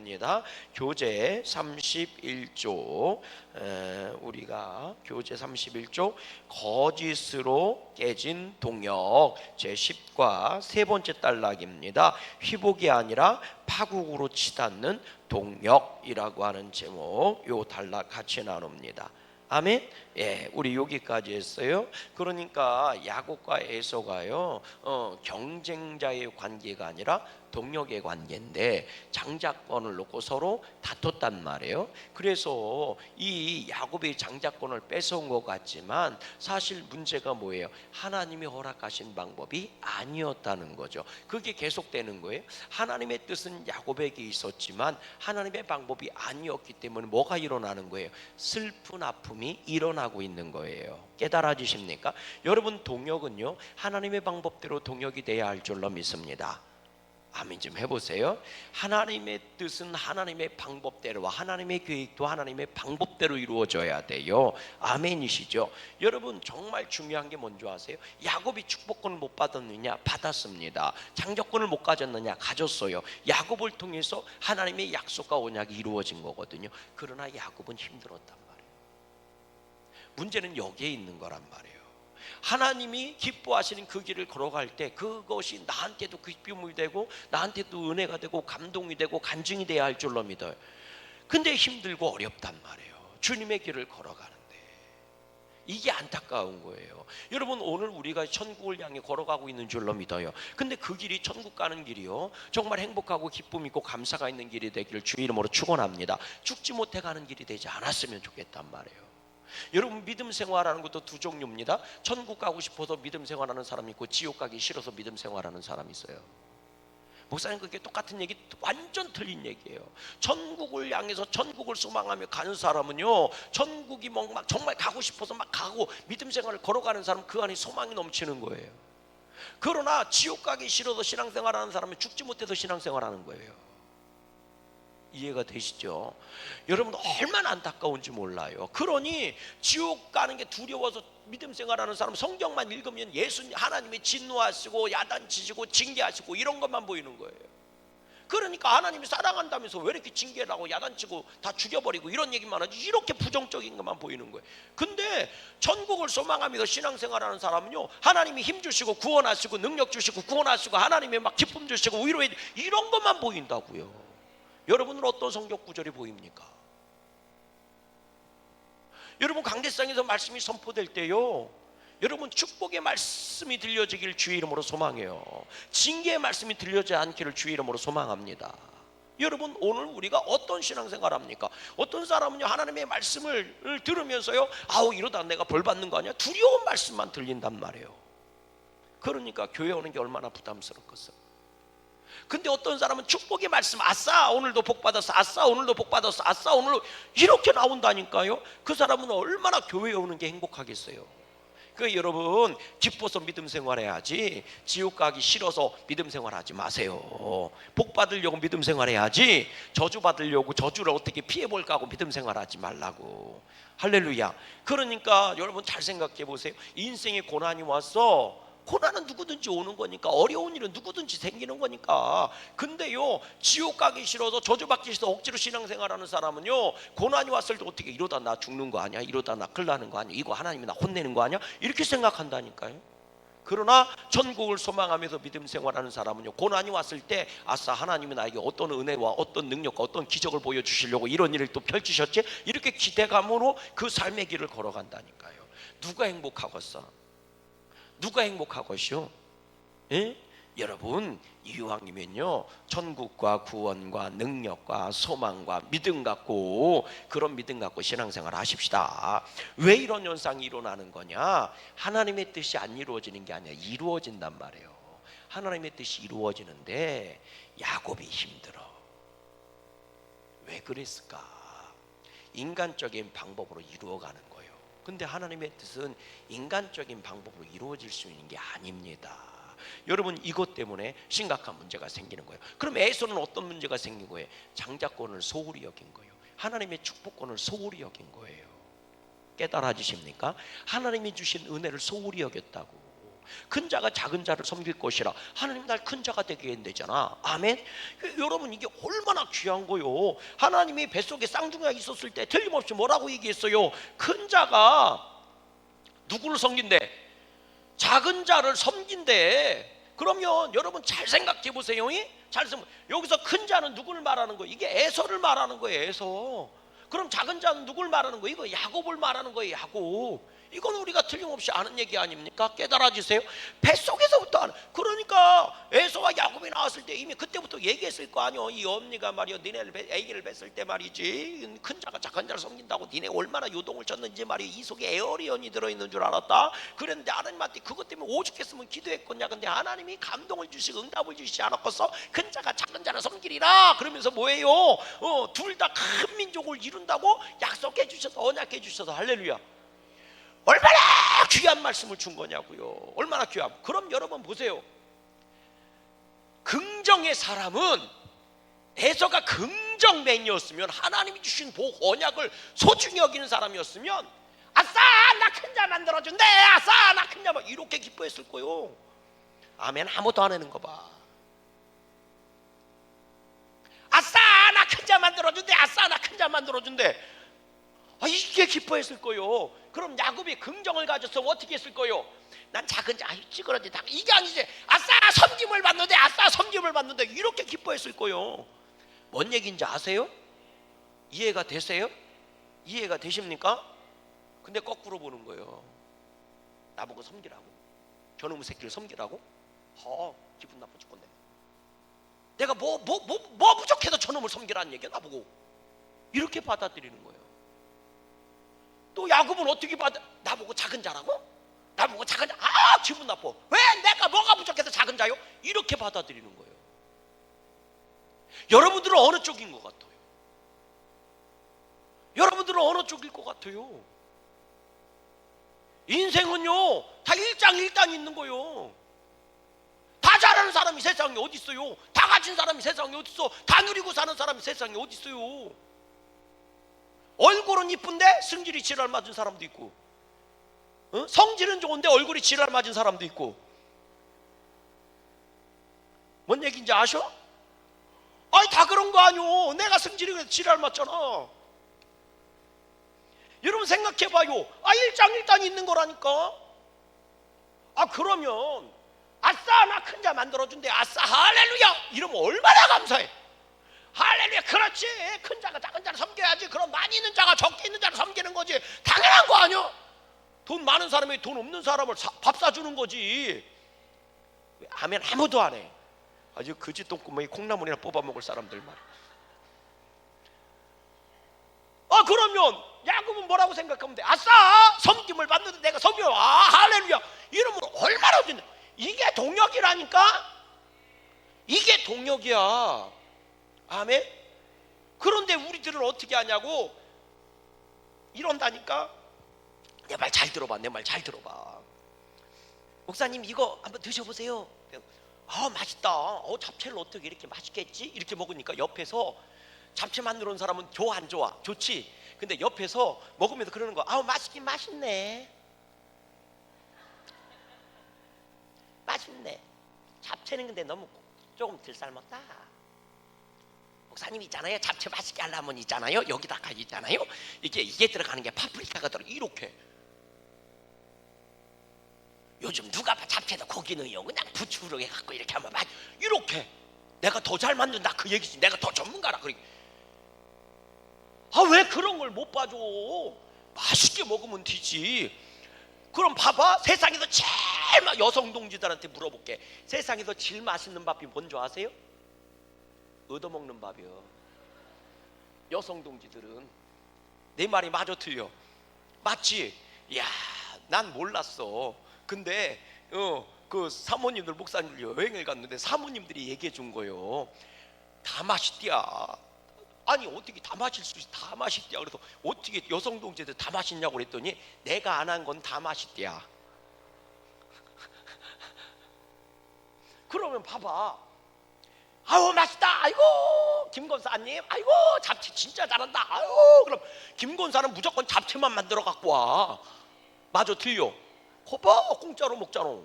봅니다. 교재 31쪽, 우리가 교재 31쪽 거짓으로 깨진 동역 제10과 세 번째 단락입니다. 회복이 아니라 파국으로 치닫는 동역이라고 하는 제목, 요 단락 같이 나눕니다. 아멘. 예, 우리 여기까지 했어요. 그러니까 야곱과 에서가요, 경쟁자의 관계가 아니라 동력의 관계인데 장자권을 놓고 서로 다퉜단 말이에요. 그래서 이 야곱이 장자권을 뺏어온 것 같지만 사실 문제가 뭐예요? 하나님이 허락하신 방법이 아니었다는 거죠. 그게 계속되는 거예요. 하나님의 뜻은 야곱에게 있었지만 하나님의 방법이 아니었기 때문에 뭐가 일어나는 거예요? 슬픈 아픔이 일어나고 있는 거예요. 깨달아지십니까? 여러분, 동역은요 하나님의 방법대로 동역이 돼야 할 줄로 믿습니다. 아멘 좀 해보세요. 하나님의 뜻은 하나님의 방법대로, 하나님의 계획도 하나님의 방법대로 이루어져야 돼요. 아멘이시죠? 여러분, 정말 중요한 게 뭔지 아세요? 야곱이 축복권을 못 받았느냐? 받았습니다. 장자권을 못 가졌느냐? 가졌어요. 야곱을 통해서 하나님의 약속과 언약이 이루어진 거거든요. 그러나 야곱은 힘들었단 말이에요. 문제는 여기에 있는 거란 말이에요. 하나님이 기뻐하시는 그 길을 걸어갈 때 그것이 나한테도 기쁨이 되고 나한테도 은혜가 되고 감동이 되고 간증이 돼야 할 줄로 믿어요. 근데 힘들고 어렵단 말이에요. 주님의 길을 걸어가는데 이게 안타까운 거예요. 여러분, 오늘 우리가 천국을 향해 걸어가고 있는 줄로 믿어요. 근데 그 길이 천국 가는 길이요 정말 행복하고 기쁨 있고 감사가 있는 길이 되기를 주의 이름으로 축원합니다. 죽지 못해 가는 길이 되지 않았으면 좋겠단 말이에요. 여러분, 믿음 생활하는 것도 두 종류입니다. 천국 가고 싶어서 믿음 생활하는 사람이 있고 지옥 가기 싫어서 믿음 생활하는 사람이 있어요. 목사님, 그게 똑같은 얘기, 완전 틀린 얘기예요. 천국을 향해서 천국을 소망하며 가는 사람은요 천국이 막 정말 가고 싶어서 막 가고 믿음 생활을 걸어가는 사람은 그 안에 소망이 넘치는 거예요. 그러나 지옥 가기 싫어서 신앙생활하는 사람은 죽지 못해서 신앙생활하는 거예요. 이해가 되시죠? 여러분, 얼마나 안타까운지 몰라요. 그러니 지옥 가는 게 두려워서 믿음 생활하는 사람 성경만 읽으면 예수님, 하나님이 진노하시고 야단치시고 징계하시고 이런 것만 보이는 거예요. 그러니까 하나님이 사랑한다면서 왜 이렇게 징계를 하고 야단치고 다 죽여버리고 이런 얘기만 하지, 이렇게 부정적인 것만 보이는 거예요. 근데 천국을 소망하면서 신앙생활하는 사람은요 하나님이 힘 주시고 구원하시고 능력 주시고 구원하시고 하나님이 막 기쁨 주시고 위로해, 이런 것만 보인다고요. 여러분은 어떤 성경 구절이 보입니까? 여러분, 강대상에서 말씀이 선포될 때요 여러분, 축복의 말씀이 들려지길 주의 이름으로 소망해요. 징계의 말씀이 들려지지 않기를 주의 이름으로 소망합니다. 여러분, 오늘 우리가 어떤 신앙생활 합니까? 어떤 사람은요 하나님의 말씀을 들으면서요 아우 이러다 내가 벌 받는 거 아니야? 두려운 말씀만 들린단 말이에요. 그러니까 교회 오는 게 얼마나 부담스럽겠어요. 근데 어떤 사람은 축복의 말씀, 아싸 오늘도 복 받았어, 아싸 오늘도 복 받았어, 아싸 오늘, 이렇게 나온다니까요. 그 사람은 얼마나 교회에 오는 게 행복하겠어요. 그러니까 여러분, 기뻐서 믿음 생활해야지 지옥 가기 싫어서 믿음 생활하지 마세요. 복 받으려고 믿음 생활해야지 저주 받으려고 저주를 어떻게 피해볼까 하고 믿음 생활하지 말라고. 할렐루야. 그러니까 여러분 잘 생각해 보세요. 인생에 고난이 왔어. 고난은 누구든지 오는 거니까, 어려운 일은 누구든지 생기는 거니까. 근데요 지옥 가기 싫어서 저주받기 싫어서 억지로 신앙생활하는 사람은요 고난이 왔을 때 어떻게 이러다 나 죽는 거 아니야, 이러다 나 큰일 나는 거 아니야, 이거 하나님이 나 혼내는 거 아니야, 이렇게 생각한다니까요. 그러나 천국을 소망하면서 믿음 생활하는 사람은요 고난이 왔을 때 아싸 하나님이 나에게 어떤 은혜와 어떤 능력과 어떤 기적을 보여주시려고 이런 일을 또 펼치셨지, 이렇게 기대감으로 그 삶의 길을 걸어간다니까요. 누가 행복하겠어? 누가 행복하것이요? 예? 여러분, 이왕이면요 천국과 구원과 능력과 소망과 믿음 갖고, 그런 믿음 갖고 신앙생활 하십시다. 왜 이런 현상이 일어나는 거냐? 하나님의 뜻이 안 이루어지는 게 아니라 이루어진단 말이에요. 하나님의 뜻이 이루어지는데 야곱이 힘들어. 왜 그랬을까? 인간적인 방법으로 이루어가는 거예요. 근데 하나님의 뜻은 인간적인 방법으로 이루어질 수 있는 게 아닙니다. 여러분, 이것 때문에 심각한 문제가 생기는 거예요. 그럼 에서는 어떤 문제가 생긴 거예요? 장자권을 소홀히 여긴 거예요. 하나님의 축복권을 소홀히 여긴 거예요. 깨달아지십니까? 하나님이 주신 은혜를 소홀히 여겼다고. 큰 자가 작은 자를 섬길 것이라. 하나님 날 큰 자가 되게 한대잖아. 아멘. 여러분 이게 얼마나 귀한 거요. 하나님이 뱃속에 쌍둥이가 있었을 때 틀림없이 뭐라고 얘기했어요? 큰 자가 누구를 섬긴대? 작은 자를 섬긴대. 그러면 여러분 잘 생각해 보세요. 여기서 큰 자는 누구를 말하는 거예요? 이게 에서를 말하는 거예요. 에서. 그럼 작은 자는 누구를 말하는 거예요? 이거 야곱을 말하는 거예요. 야곱. 이건 우리가 틀림없이 아는 얘기 아닙니까? 깨달아지세요? 뱃속에서부터 아는. 그러니까 에서와 야곱이 나왔을 때 이미 그때부터 얘기했을 거 아니요. 이 언니가 말이요, 니네를 아기를 뱃을 때 말이지, 큰 자가 작은 자를 섬긴다고 니네 얼마나 요동을 쳤는지 말이요, 이 속에 에어리언이 들어있는 줄 알았다. 그랬는데 하나님한테 그것 때문에 오죽했으면 기도했겠냐. 근데 하나님이 감동을 주시고 응답을 주시지 않았겠어? 큰 자가 작은 자를 섬기리라. 그러면서 뭐예요? 둘 다 큰 민족을 이룬다고 약속해 주셔서, 언약해 주셔서. 할렐루야. 얼마나 귀한 말씀을 준 거냐고요. 얼마나 귀한. 그럼 여러분 보세요. 긍정의 사람은, 에서가 긍정맨이었으면, 하나님이 주신 복 언약을 소중히 여기는 사람이었으면, 아싸 나 큰 자 만들어준대, 아싸 나 큰 자, 이렇게 기뻐했을 거요. 아멘. 아무도 안 하는 거 봐. 아싸 나 큰 자 만들어준대, 아싸 나 큰 자 만들어준대. 이게 기뻐했을 거요. 그럼 야곱이 긍정을 가졌으면 어떻게 했을 거요? 난 작은 자, 찌그러지. 이게 아니지. 아싸 섬김을 받는데, 아싸 섬김을 받는데, 이렇게 기뻐했을 거요. 뭔 얘기인지 아세요? 이해가 되세요? 이해가 되십니까? 근데 거꾸로 보는 거예요. 나보고 섬기라고, 저놈의 새끼를 섬기라고? 기분 나빠 죽겠네. 내가 뭐 부족해도 저놈을 섬기라는 얘기야 나보고. 이렇게 받아들이는 거예요. 또 야곱은 어떻게 받아? 나보고 작은 자라고? 나보고 작은 자? 기분 나빠. 왜? 내가 뭐가 부족해서 작은 자요? 이렇게 받아들이는 거예요. 여러분들은 어느 쪽인 것 같아요? 여러분들은 어느 쪽일 것 같아요? 인생은요 다 일장일단이 있는 거예요. 다 잘하는 사람이 세상에 어디 있어요? 다 가진 사람이 세상에 어디 있어? 다 누리고 사는 사람이 세상에 어디 있어요? 얼굴은 이쁜데 승질이 지랄 맞은 사람도 있고, 성질은 좋은데 얼굴이 지랄 맞은 사람도 있고. 뭔 얘기인지 아셔? 다 그런 거 아니오. 내가 승질이 지랄 맞잖아. 여러분 생각해봐요. 일장일단이 있는 거라니까. 그러면 아싸 나 큰 자 만들어준대, 아싸 할렐루야 이러면 얼마나 감사해. 할렐루야. 그렇지. 큰 자가 작은 자를 섬겨야지. 그럼 많이 있는 자가 적게 있는 자를 섬기는 거지. 당연한 거 아니야? 돈 많은 사람이 돈 없는 사람을 밥 사주는 거지. 왜 아멘 아무도 안 해? 아주 거지 똥구멍이 콩나물이나 뽑아 먹을 사람들만. 그러면 야곱은 뭐라고 생각하면 돼? 아싸 섬김을 받는데 내가 섬겨. 할렐루야 이러면 얼마나 좋네. 이게 동역이라니까. 이게 동역이야. 아멘. 그런데 우리들은 어떻게 하냐고. 이런다니까. 내 말 잘 들어봐. 내 말 잘 들어봐. 목사님 이거 한번 드셔보세요. 맛있다. 잡채를 어떻게 이렇게 맛있게 했지? 이렇게 먹으니까 옆에서 잡채 만들어 온 사람은 좋아 안 좋아? 좋지. 근데 옆에서 먹으면서 그러는 거. 맛있긴 맛있네. 맛있네. 잡채는 근데 너무 조금 덜 삶았다. 목사님 있잖아요. 잡채 맛있게 하려면 있잖아요. 여기다가 있잖아요. 이게 들어가는 게 파프리카가 들어. 이렇게. 요즘 누가 잡채도 고기 넣어요. 그냥 부추로 해갖고 이렇게 하면 이렇게. 내가 더 잘 만든다 그 얘기지. 내가 더 전문가라. 그러니까. 왜 그런 걸 못 봐줘? 맛있게 먹으면 되지. 그럼 봐봐. 세상에서 제일 여성 동지들한테 물어볼게. 세상에서 제일 맛있는 밥이 뭔지 아세요? 얻어먹는 밥이요. 여성 동지들은. 내 말이 마저 틀려. 맞지? 이야 난 몰랐어. 근데 그 사모님들 목사님들 여행을 갔는데 사모님들이 얘기해 준 거예요. 다 맛있디야. 아니 어떻게 다 마실 수 있어? 다 맛있디야. 그래서 어떻게 여성 동지들 다 맛있냐고 그랬더니 내가 안 한 건 다 맛있디야. 그러면 봐봐. 맛있다. 아이고 김권사님, 아이고 잡채 진짜 잘한다. 그럼 김권사는 무조건 잡채만 만들어 갖고 와. 맞아 틀려. 거봐 공짜로 먹잖아.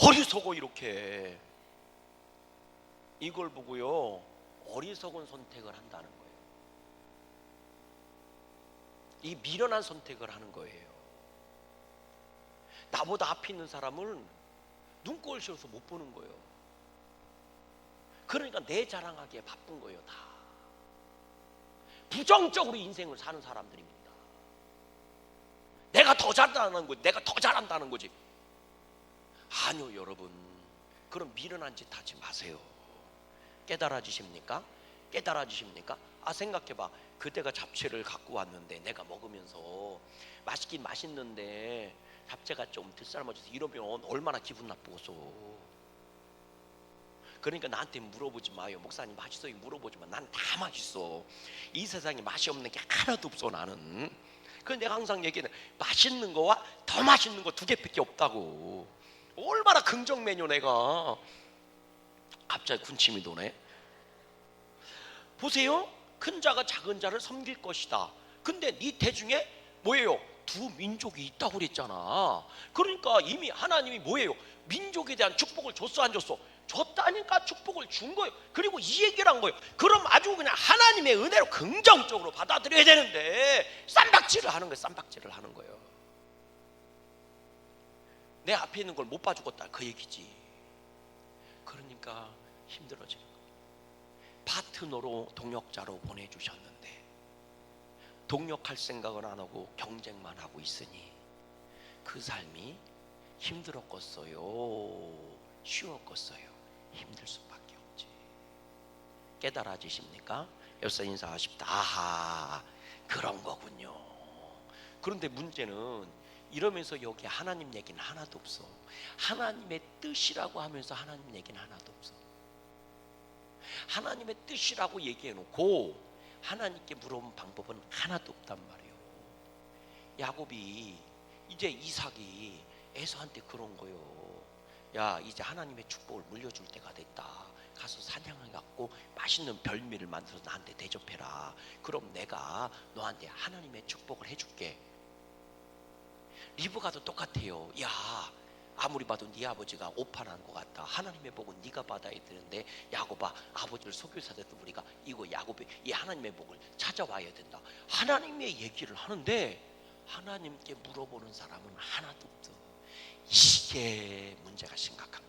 어리석어 이렇게. 이걸 보고요 어리석은 선택을 한다는 거예요. 이 미련한 선택을 하는 거예요. 나보다 앞에 있는 사람을 눈꼴 씌워서 못 보는 거예요. 그러니까 내 자랑하기에 바쁜 거예요. 다 부정적으로 인생을 사는 사람들입니다. 내가 더 잘한다는 거지, 내가 더 잘한다는 거지. 아니요 여러분, 그런 미련한 짓 하지 마세요. 깨달아지십니까? 깨달아지십니까? 생각해봐. 그때가 잡채를 갖고 왔는데 내가 먹으면서 맛있긴 맛있는데 잡채가 좀 덜썰어져서 이러면 얼마나 기분 나쁘겠어. 그러니까 나한테 물어보지 마요. 목사님 맛있어요? 물어보지만 난 다 맛있어. 이 세상에 맛이 없는 게 하나도 없어 나는. 그래서 내가 항상 얘기해, 맛있는 거와 더 맛있는 거 두 개밖에 없다고. 얼마나 긍정 메뉴. 내가 갑자기 군침이 도네. 보세요. 큰 자가 작은 자를 섬길 것이다. 근데 네 대중에 뭐예요? 두 민족이 있다고 그랬잖아. 그러니까 이미 하나님이 뭐예요? 민족에 대한 축복을 줬어 안 줬어? 줬다니까 축복을 준 거예요. 그리고 이 얘기를 한 거예요. 그럼 아주 그냥 하나님의 은혜로 긍정적으로 받아들여야 되는데 쌈박질을 하는 거예요. 쌈박질을 하는 거예요. 내 앞에 있는 걸 못 봐주겠다 그 얘기지. 그러니까 힘들어지는 거예요. 파트너로 동역자로 보내주셨는데 동역할 생각을 안 하고 경쟁만 하고 있으니 그 삶이 힘들었겠어요? 쉬웠겠어요? 힘들 수밖에 없지. 깨달아지십니까? 여기서 인사하십니다. 아하, 그런 거군요. 그런데 문제는 이러면서 여기 하나님 얘기는 하나도 없어. 하나님의 뜻이라고 하면서 하나님 얘기는 하나도 없어. 하나님의 뜻이라고 얘기해놓고 하나님께 물어본 방법은 하나도 없단 말이에요. 야곱이 이제 이삭이 에서한테 그런 거예요. 야, 이제 하나님의 축복을 물려줄 때가 됐다. 가서 사냥해갖고 맛있는 별미를 만들어서 나한테 대접해라. 그럼 내가 너한테 하나님의 축복을 해줄게. 리브가도 똑같아요. 야, 아무리 봐도 네 아버지가 오판한 것 같다. 하나님의 복은 네가 받아야 되는데 야곱아, 아버지를 속여서 됐던 우리가 이거 야곱이 이 하나님의 복을 찾아와야 된다. 하나님의 얘기를 하는데 하나님께 물어보는 사람은 하나도 없어. 이게 문제가 심각한 거지.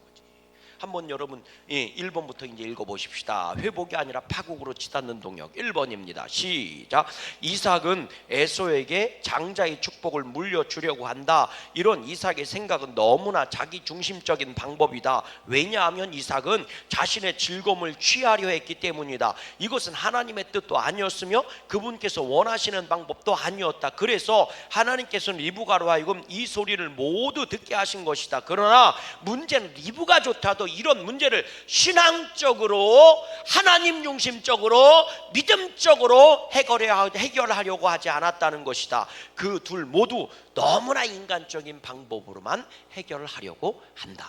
한번 여러분 1번부터 이제 읽어보십시다. 회복이 아니라 파국으로 치닫는 동역. 1번입니다. 시작. 이삭은 에서에게 장자의 축복을 물려주려고 한다. 이런 이삭의 생각은 너무나 자기 중심적인 방법이다. 왜냐하면 이삭은 자신의 즐거움을 취하려 했기 때문이다. 이것은 하나님의 뜻도 아니었으며 그분께서 원하시는 방법도 아니었다. 그래서 하나님께서는 리브가로 하여금 이 소리를 모두 듣게 하신 것이다. 그러나 문제는 리브가 좋다도 이런 문제를 신앙적으로 하나님 중심적으로 믿음적으로 해결하려고 하지 않았다는 것이다. 그 둘 모두 너무나 인간적인 방법으로만 해결을 하려고 한다.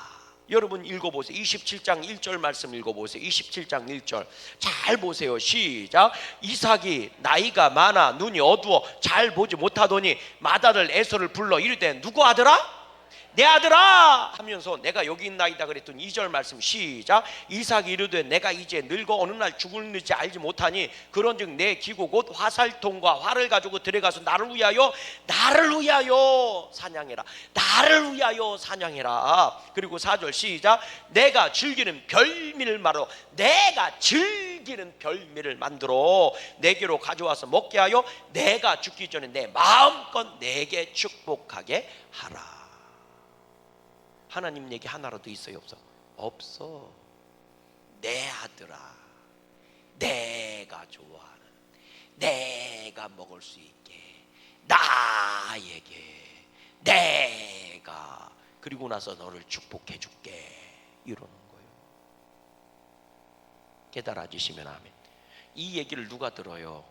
여러분 읽어보세요. 27장 1절 말씀 읽어보세요. 27장 1절 잘 보세요. 시작. 이삭이 나이가 많아 눈이 어두워 잘 보지 못하더니 맏아들 에서를 불러 이르되 누구 아들아? 내 아들아 하면서 내가 여기 있나이다 그랬더니 2절 말씀 시작. 이삭이 이르되 내가 이제 늙어 어느 날 죽을는지 알지 못하니 그런즉 내 기구 곧 화살통과 활을 가지고 들어가서 나를 위하여 사냥해라. 나를 위하여 사냥해라. 그리고 4절 시작. 내가 즐기는 별미를 만들어 내게로 가져와서 먹게 하여 내가 죽기 전에 내 마음껏 내게 축복하게 하라. 하나님 얘기 하나라도 있어요? 없어? 없어. 내 아들아, 내가 좋아하는, 내가 먹을 수 있게 나에게 내가 그리고 나서 너를 축복해 줄게 이러는 거예요. 깨달아지시면 아멘. 이 얘기를 누가 들어요?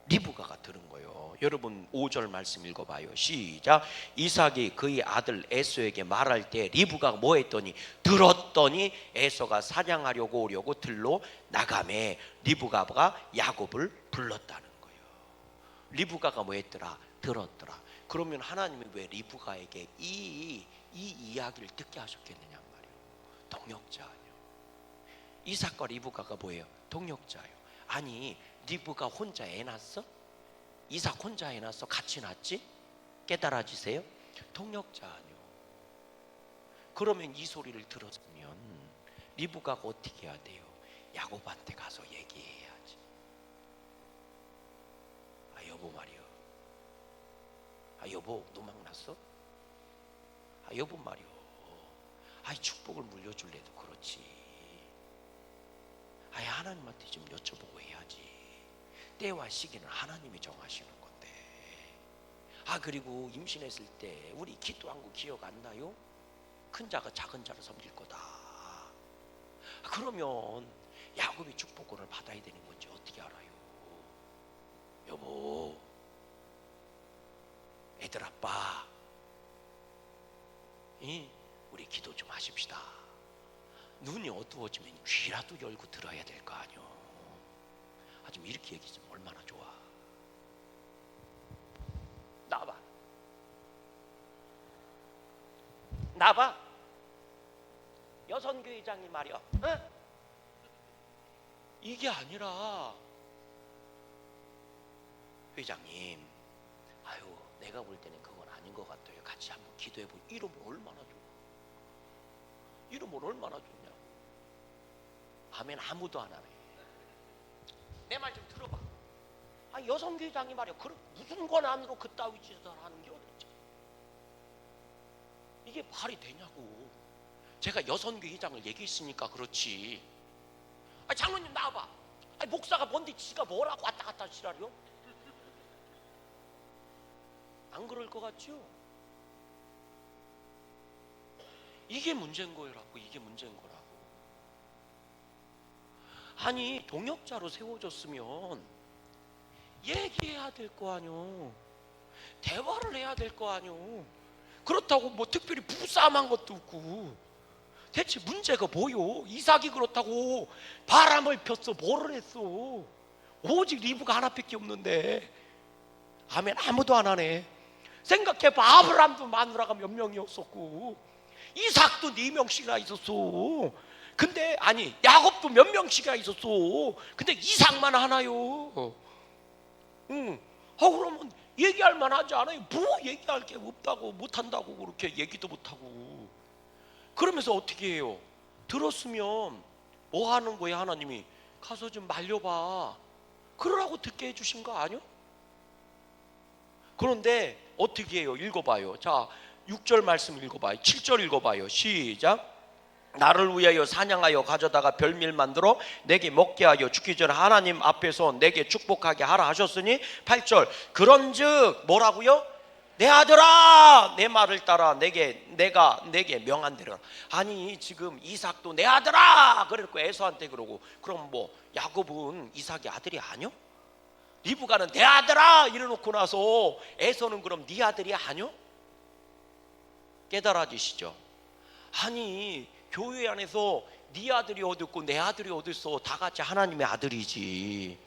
리브가가 들은 거예요. 여러분 5절 말씀 읽어봐요. 시작. 이삭이 그의 아들 에서에게 말할 때 리브가가 뭐 했더니 들었더니 에서가 사냥하려고 오려고 들로 나가매 리브가가 야곱을 불렀다는 거예요. 리브가가 뭐 했더라? 들었더라. 그러면 하나님이 왜 리브가에게 이 이야기를 듣게 하셨겠느냐 말이에요. 동역자요. 이삭과 리브가가 뭐예요? 동역자요. 아니 리브가 혼자 애 낳았어? 이삭 혼자 애 낳았어? 같이 낳았지? 깨달아지세요? 동역자 아니요. 그러면 이 소리를 들었으면 리브가가 어떻게 해야 돼요? 야곱한테 가서 얘기해야지. 아 여보 말이요. 아 여보 노망 났어? 아 여보 말이요. 아 축복을 물려줄래도 그렇지. 아 하나님한테 좀 여쭤보고 해야지. 때와 시기는 하나님이 정하시는 건데. 아 그리고 임신했을 때 우리 기도한 거 기억 안 나요? 큰 자가 작은 자를 섬길 거다. 그러면 야곱이 축복권을 받아야 되는 건지 어떻게 알아요? 여보, 애들 아빠, 우리 기도 좀 하십시다. 눈이 어두워지면 귀라도 열고 들어야 될 거 아니요. 아, 좀 이렇게 얘기하면 얼마나 좋아. 나봐. 나봐. 여선교회장이 말이야. 응? 이게 아니라 회장님, 아유 내가 볼 때는 그건 아닌 것 같아요. 같이 한번 기도해보고. 이러면 얼마나 좋아. 이러면 얼마나 좋냐. 아멘. 아무도 안 하네. 내 말 좀 들어봐. 아 여성교회장이 말이야. 그럼 무슨 권한으로 그따위 짓을 하는 게 어딨지? 이게 말이 되냐고. 제가 여성교회장을 얘기했으니까 그렇지. 아 장로님 나와봐. 아 목사가 뭔데 지가 뭐라고 왔다 갔다 하시라요? 안 그럴 것 같죠? 이게 문제인 거라고. 이게 문제인 거라고. 아니 동역자로 세워졌으면 얘기해야 될 거 아니오. 대화를 해야 될 거 아니오. 그렇다고 뭐 특별히 부싸움한 것도 없고. 대체 문제가 뭐요? 이삭이 그렇다고 바람을 폈어? 뭐를 했어? 오직 리브가 하나밖에 없는데. 아멘. 아무도 안 하네. 생각해봐. 아브람도 마누라가 몇 명이었었고 이삭도 4명씩이나 있었어. 근데 아니 야곱도 몇 명씩이나 있었어. 근데 이삭만 하나요. 응. 그러면 얘기할 만하지 않아요? 뭐 얘기할 게 없다고, 못한다고 그렇게 얘기도 못하고. 그러면서 어떻게 해요? 들었으면 뭐 하는 거야? 하나님이 가서 좀 말려봐. 그러라고 듣게 해주신 거 아니요? 그런데 어떻게 해요? 읽어봐요. 자 6절 말씀 읽어봐요. 7절 읽어봐요. 시작. 나를 위하여 사냥하여 가져다가 별미를 만들어 내게 먹게 하여 죽기 전에 하나님 앞에서 내게 축복하게 하라 하셨으니 8절. 그런즉 뭐라고요? 내 아들아 내 말을 따라 내가 내게 명한 대로. 아니 지금 이삭도 내 아들아 그랬고 에서한테 그러고. 그럼 뭐 야곱은 이삭이 아들이 아니요? 리브가는 내 아들아 이래놓고 나서 에서는 그럼 네 아들이 아니요? 깨달아지시죠? 아니 교회 안에서 네 아들이 어디 있고 내 아들이 어디 있어? 다 같이 하나님의 아들이지.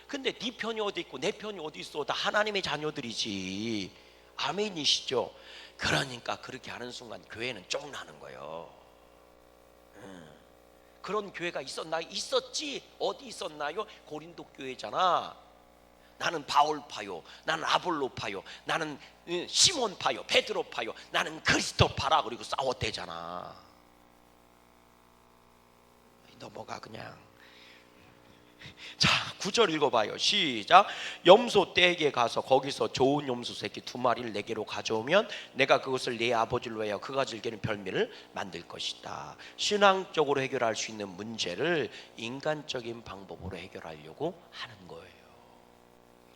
근데 네 편이 어디 있고 내 편이 어디 있어? 다 하나님의 자녀들이지. 아멘이시죠? 그러니까 그렇게 하는 순간 교회는 쫑나는 거예요. 그런 교회가 있었나요? 있었지. 어디 있었나요? 고린도 교회잖아. 나는 바울파요, 나는 아볼로파요, 나는 시몬파요, 베드로파요, 나는 그리스도파라. 그리고 싸웠대잖아. 넘어가 그냥. 자 9절 읽어봐요. 시작. 염소 떼에게 가서 거기서 좋은 염소 새끼 2마리를 내게로 가져오면 내가 그것을 네 아버지로 하여 그가 즐기는 별미를 만들 것이다. 신앙적으로 해결할 수 있는 문제를 인간적인 방법으로 해결하려고 하는 거예요.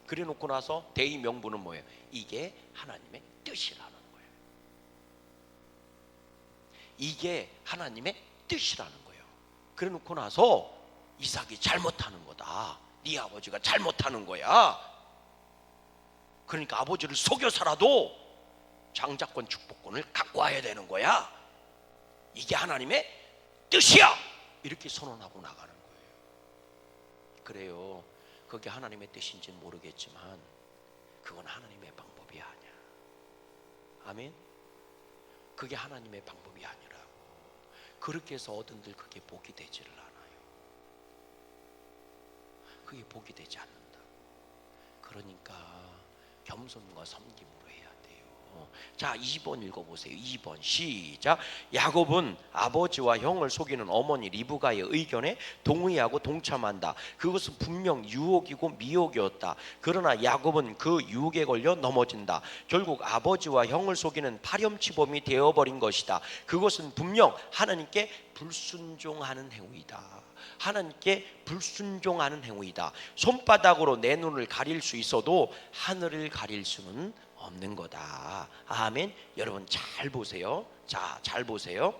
그래 놓고 나서 대의 명분은 뭐예요? 이게 하나님의 뜻이라는 거예요. 이게 하나님의 뜻이라는 거예요. 그래 놓고 나서 이삭이 잘못하는 거다. 네 아버지가 잘못하는 거야. 그러니까 아버지를 속여서라도 장자권 축복권을 갖고 와야 되는 거야. 이게 하나님의 뜻이야. 이렇게 선언하고 나가는 거예요. 그래요. 그게 하나님의 뜻인지는 모르겠지만 그건 하나님의 방법이 아니야. 아멘. 그게 하나님의 방법이 아니라고. 그렇게 해서 얻은들 그게 복이 되지를 않아요. 그게 복이 되지 않는다. 그러니까 겸손과 섬김으로 해야 돼요. 자, 2번 읽어보세요. 2번 시작. 야곱은 아버지와 형을 속이는 어머니 리브가의 의견에 동의하고 동참한다. 그것은 분명 유혹이고 미혹이었다. 그러나 야곱은 그 유혹에 걸려 넘어진다. 결국 아버지와 형을 속이는 파렴치범이 되어버린 것이다. 그것은 분명 하나님께 불순종하는 행위다. 하나님께 불순종하는 행위다. 손바닥으로 내 눈을 가릴 수 있어도 하늘을 가릴 수는 없는 거다. 아멘. 여러분 잘 보세요. 자, 잘 보세요.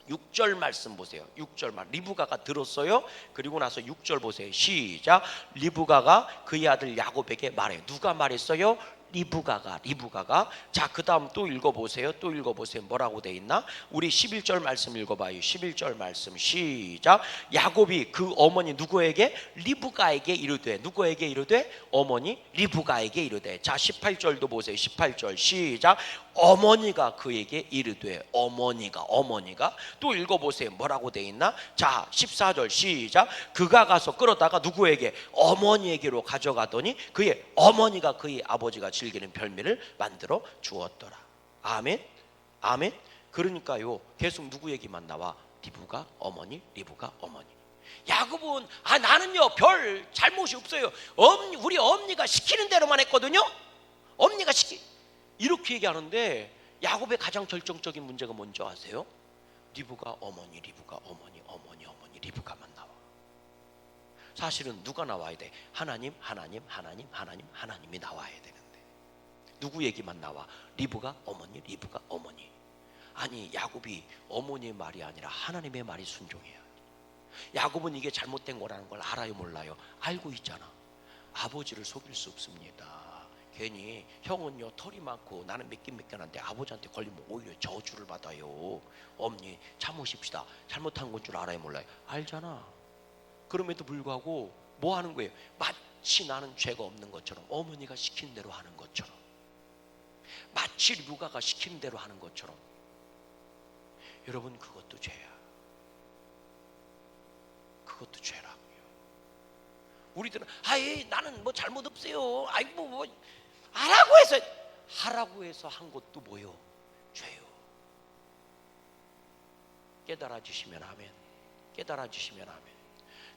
6절 말씀 보세요. 6절 말 리브가가 들었어요. 그리고 나서 6절 보세요. 시작. 리브가가 그의 아들 야곱에게 말해요. 누가 말했어요? 리브가가. 자, 그 다음 또 읽어보세요. 뭐라고 돼 있나? 우리 11절 말씀 읽어봐요. 11절 말씀 시작. 야곱이 그 어머니 누구에게? 리브가에게 이르되. 누구에게 이르되? 어머니 리브가에게 이르되. 자, 18절도 보세요. 18절 시작. 어머니가 그에게 이르되. 어머니가 또 읽어보세요. 뭐라고 돼 있나? 자, 14절 시작. 그가 가서 끌어다가 누구에게? 어머니에게로 가져가더니 그의 어머니가 그의 아버지가 즐기는 별미를 만들어 주었더라. 아멘. 아멘. 그러니까요, 계속 누구 얘기만 나와? 리브가 어머니. 야곱은 나는요 별 잘못이 없어요. 우리 엄니가 시키는 대로만 했거든요. 이렇게 얘기하는데 야곱의 가장 결정적인 문제가 뭔지 아세요? 리브가 어머니 리브가만 나와. 사실은 누가 나와야 돼? 하나님이 나와야 되는데 누구 얘기만 나와? 리브가 어머니. 아니, 야곱이 어머니의 말이 아니라 하나님의 말이 순종해야 돼. 야곱은 이게 잘못된 거라는 걸 알아요, 몰라요? 알고 있잖아. 아버지를 속일 수 없습니다. 괜히 형은요 털이 많고 나는 매끈매끈한데 아버지한테 걸리면 오히려 저주를 받아요. 어머니 참으십시다. 잘못한 건 줄 알아요, 몰라요? 알잖아. 그럼에도 불구하고 뭐 하는 거예요? 마치 나는 죄가 없는 것처럼, 어머니가 시킨 대로 하는 것처럼, 마치 리브가가 시킨 대로 하는 것처럼. 여러분, 그것도 죄야. 그것도 죄라고요. 우리들은 나는 뭐 잘못 없어요. 아이고 뭐 하라고 해서 한 것도 뭐요? 죄요. 깨달아 주시면 아멘.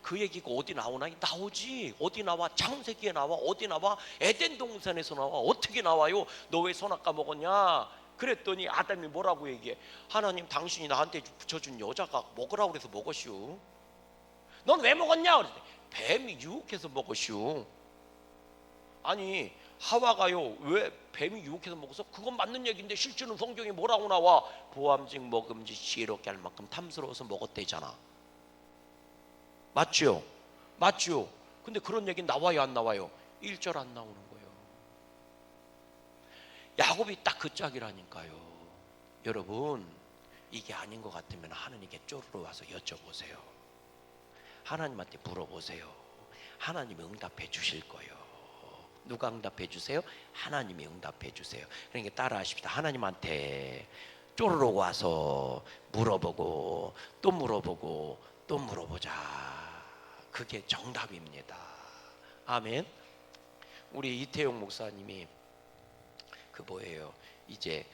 그 얘기가 어디 나오나? 나오지. 어디 나와? 창세기에 나와. 어디 나와? 에덴 동산에서 나와. 어떻게 나와요? 너 왜 선악과 먹었냐? 그랬더니 아담이 뭐라고 얘기해? 하나님, 당신이 나한테 붙여준 여자가 먹으라고 그래서 먹었슈. 넌 왜 먹었냐? 그랬더니 뱀이 유혹해서 먹었슈. 아니, 하와가요 왜 뱀이 유혹해서 먹어서? 그건 맞는 얘기인데 실제는 성경에 뭐라고 나와? 보암직 먹음직 지혜롭게 할 만큼 탐스러워서 먹었대잖아. 맞죠? 근데 그런 얘기 나와요, 안 나와요? 1절 안 나오는 거예요. 야곱이 딱 그 짝이라니까요. 여러분, 이게 아닌 것 같으면 하나님께 쪼르르 와서 여쭤보세요. 하나님한테 물어보세요. 하나님이 응답해 주실 거예요. 누가 응답해 주세요? 하나님이 응답해 주세요. 그러니까 따라하십시다. 하나님한테 쪼르르 와서 물어보고 또 물어보고 또 물어보자. 그게 정답입니다. 아멘. 우리 이태용 목사님이 이제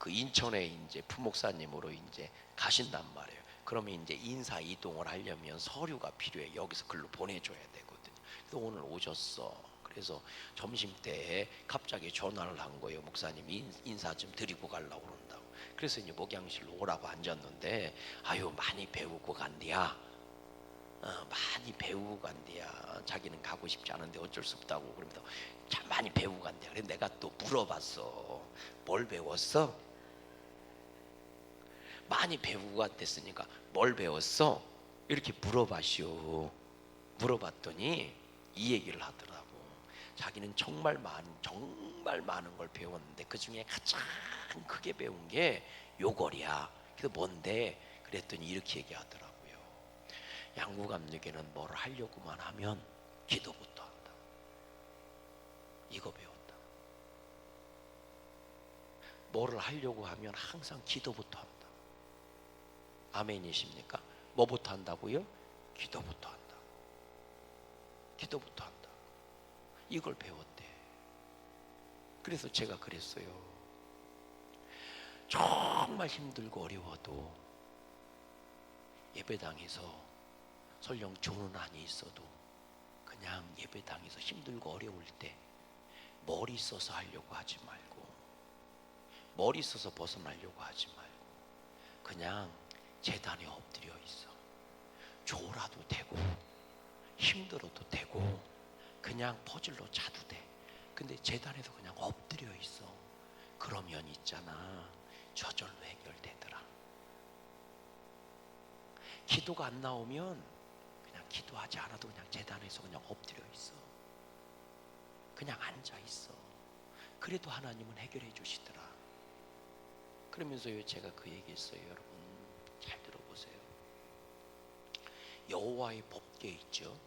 인천에 이제 부목사님으로 이제 가신단 말이에요. 그러면 이제 인사 이동을 하려면 서류가 필요해. 여기서 글로 보내줘야 되거든요. 그래서 오늘 오셨어. 그래서 점심 때 갑자기 전화를 한 거예요. 목사님이 인사 좀 드리고 가려고 그런다고. 그래서 이제 목양실로 오라고 앉았는데, 많이 배우고 간디야. 많이 배우고 간디야. 자기는 가고 싶지 않은데 어쩔 수 없다고. 그러면서 참 많이 배우고 간디야. 그래서 내가 또 물어봤어. 뭘 배웠어? 많이 배우고 갔댔으니까 뭘 배웠어? 이렇게 물어봤더니 이 얘기를 하더라고. 자기는 정말 많은 걸 배웠는데 그 중에 가장 크게 배운 게 요걸이야. 그래서 뭔데? 그랬더니 이렇게 얘기하더라고요. 양구감독에는 뭘 하려고만 하면 기도부터 한다. 이거 배웠다. 뭐를 하려고 하면 항상 기도부터 한다. 아멘이십니까? 뭐부터 한다고요? 기도부터 한다. 기도부터 한다. 이걸 배웠대. 그래서 제가 그랬어요. 정말 힘들고 어려워도 예배당에서 설령 좋은 안이 있어도 그냥 예배당에서 힘들고 어려울 때 머리 써서 하려고 하지 말고, 머리 써서 벗어나려고 하지 말고 그냥 제단에 엎드려 있어. 졸아도 되고 힘들어도 되고 그냥 퍼즐로 자도 돼. 근데 제단에서 그냥 엎드려 있어. 그러면 있잖아, 저절로 해결되더라. 기도가 안 나오면 그냥 기도하지 않아도 그냥 제단에서 그냥 엎드려 있어. 그냥 앉아 있어. 그래도 하나님은 해결해 주시더라. 그러면서요, 제가 그 얘기했어요. 여러분 잘 들어보세요. 여호와의 법궤 있죠.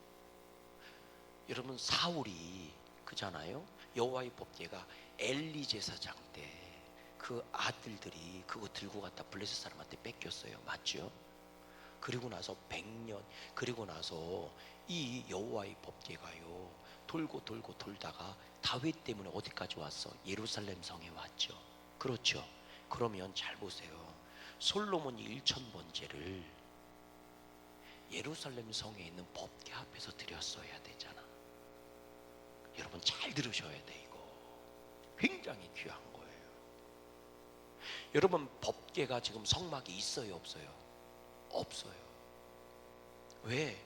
여러분 사울이 그잖아요. 여호와의 법궤가 엘리 제사장 때 그 아들들이 그거 들고 갔다 블레셋 사람한테 뺏겼어요. 맞죠? 그리고 나서 100년, 그리고 나서 이 여호와의 법궤가요 돌고 돌고 돌다가 다윗 때문에 어디까지 왔어? 예루살렘 성에 왔죠. 그렇죠? 그러면 잘 보세요. 솔로몬이 1000번째를 예루살렘 성에 있는 법궤 앞에서 드렸어야 되잖아. 여러분 잘 들으셔야 돼. 이거 굉장히 귀한 거예요. 여러분 법궤가 지금 성막에 있어요, 없어요? 없어요. 왜?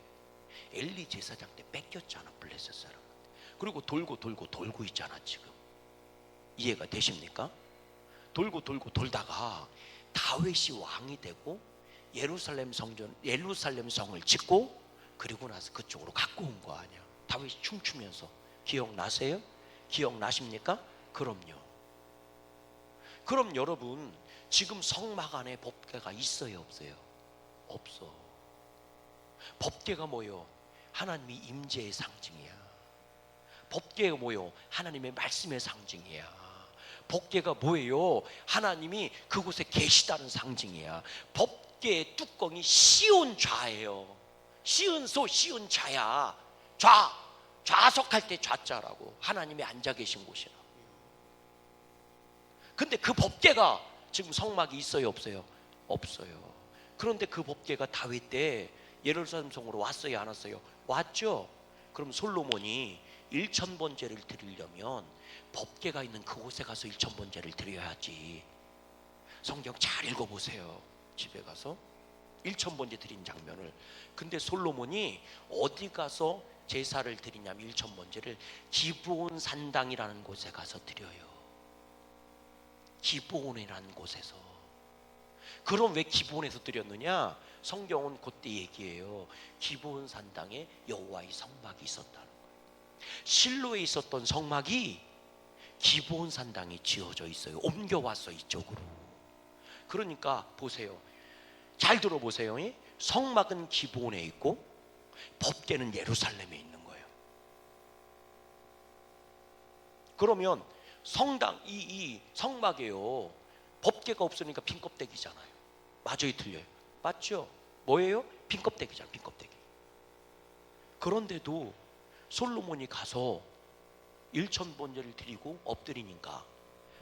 엘리 제사장 때 뺏겼잖아, 블레셋 사람한테. 그리고 돌고 돌고 돌고 있잖아 지금. 이해가 되십니까? 돌고 돌고 돌다가 다윗이 왕이 되고 예루살렘 성을 짓고 그리고 나서 그쪽으로 갖고 온 거 아니야. 다윗이 춤추면서. 기억나세요? 기억나십니까? 그럼요. 그럼 여러분 지금 성막 안에 법궤가 있어요, 없어요? 없어. 법궤가 뭐요? 하나님의 임재의 상징이야. 법궤가 뭐요? 하나님의 말씀의 상징이야. 법궤가 뭐예요? 하나님이 그곳에 계시다는 상징이야. 법궤의 뚜껑이 시온 좌예요. 시은소 시은 좌야. 좌석할 때 좌자라고. 하나님이 앉아 계신 곳이라고. 근데 그 법궤가 지금 성막이 있어요, 없어요? 없어요. 그런데 그 법궤가 다윗 때 예루살렘 성으로 왔어요, 안 왔어요? 왔죠. 그럼 솔로몬이 1000번제를 드리려면 법궤가 있는 그곳에 가서 1000번제를 드려야지. 성경 잘 읽어보세요. 집에 가서 1000번제 드린 장면을. 근데 솔로몬이 어디 가서 제사를 드리냐면 1000번제를 기브온 산당이라는 곳에 가서 드려요. 기브온이라는 곳에서. 그럼 왜 기브온에서 드렸느냐? 성경은 그때 얘기해요. 기브온 산당에 여호와의 성막이 있었다는 거예요. 실로에 있었던 성막이 기브온 산당에 지어져 있어요. 옮겨왔어 이쪽으로. 그러니까 보세요. 잘 들어보세요. 성막은 기브온에 있고 법궤는 예루살렘에 있는 거예요. 그러면 성당 이 성막에요 법궤가 없으니까 빈 껍데기잖아요. 맞아요, 틀려요? 맞죠? 뭐예요? 빈 껍데기잖아, 빈 껍데기. 그런데도 솔로몬이 가서 1000번제를 드리고 엎드리니까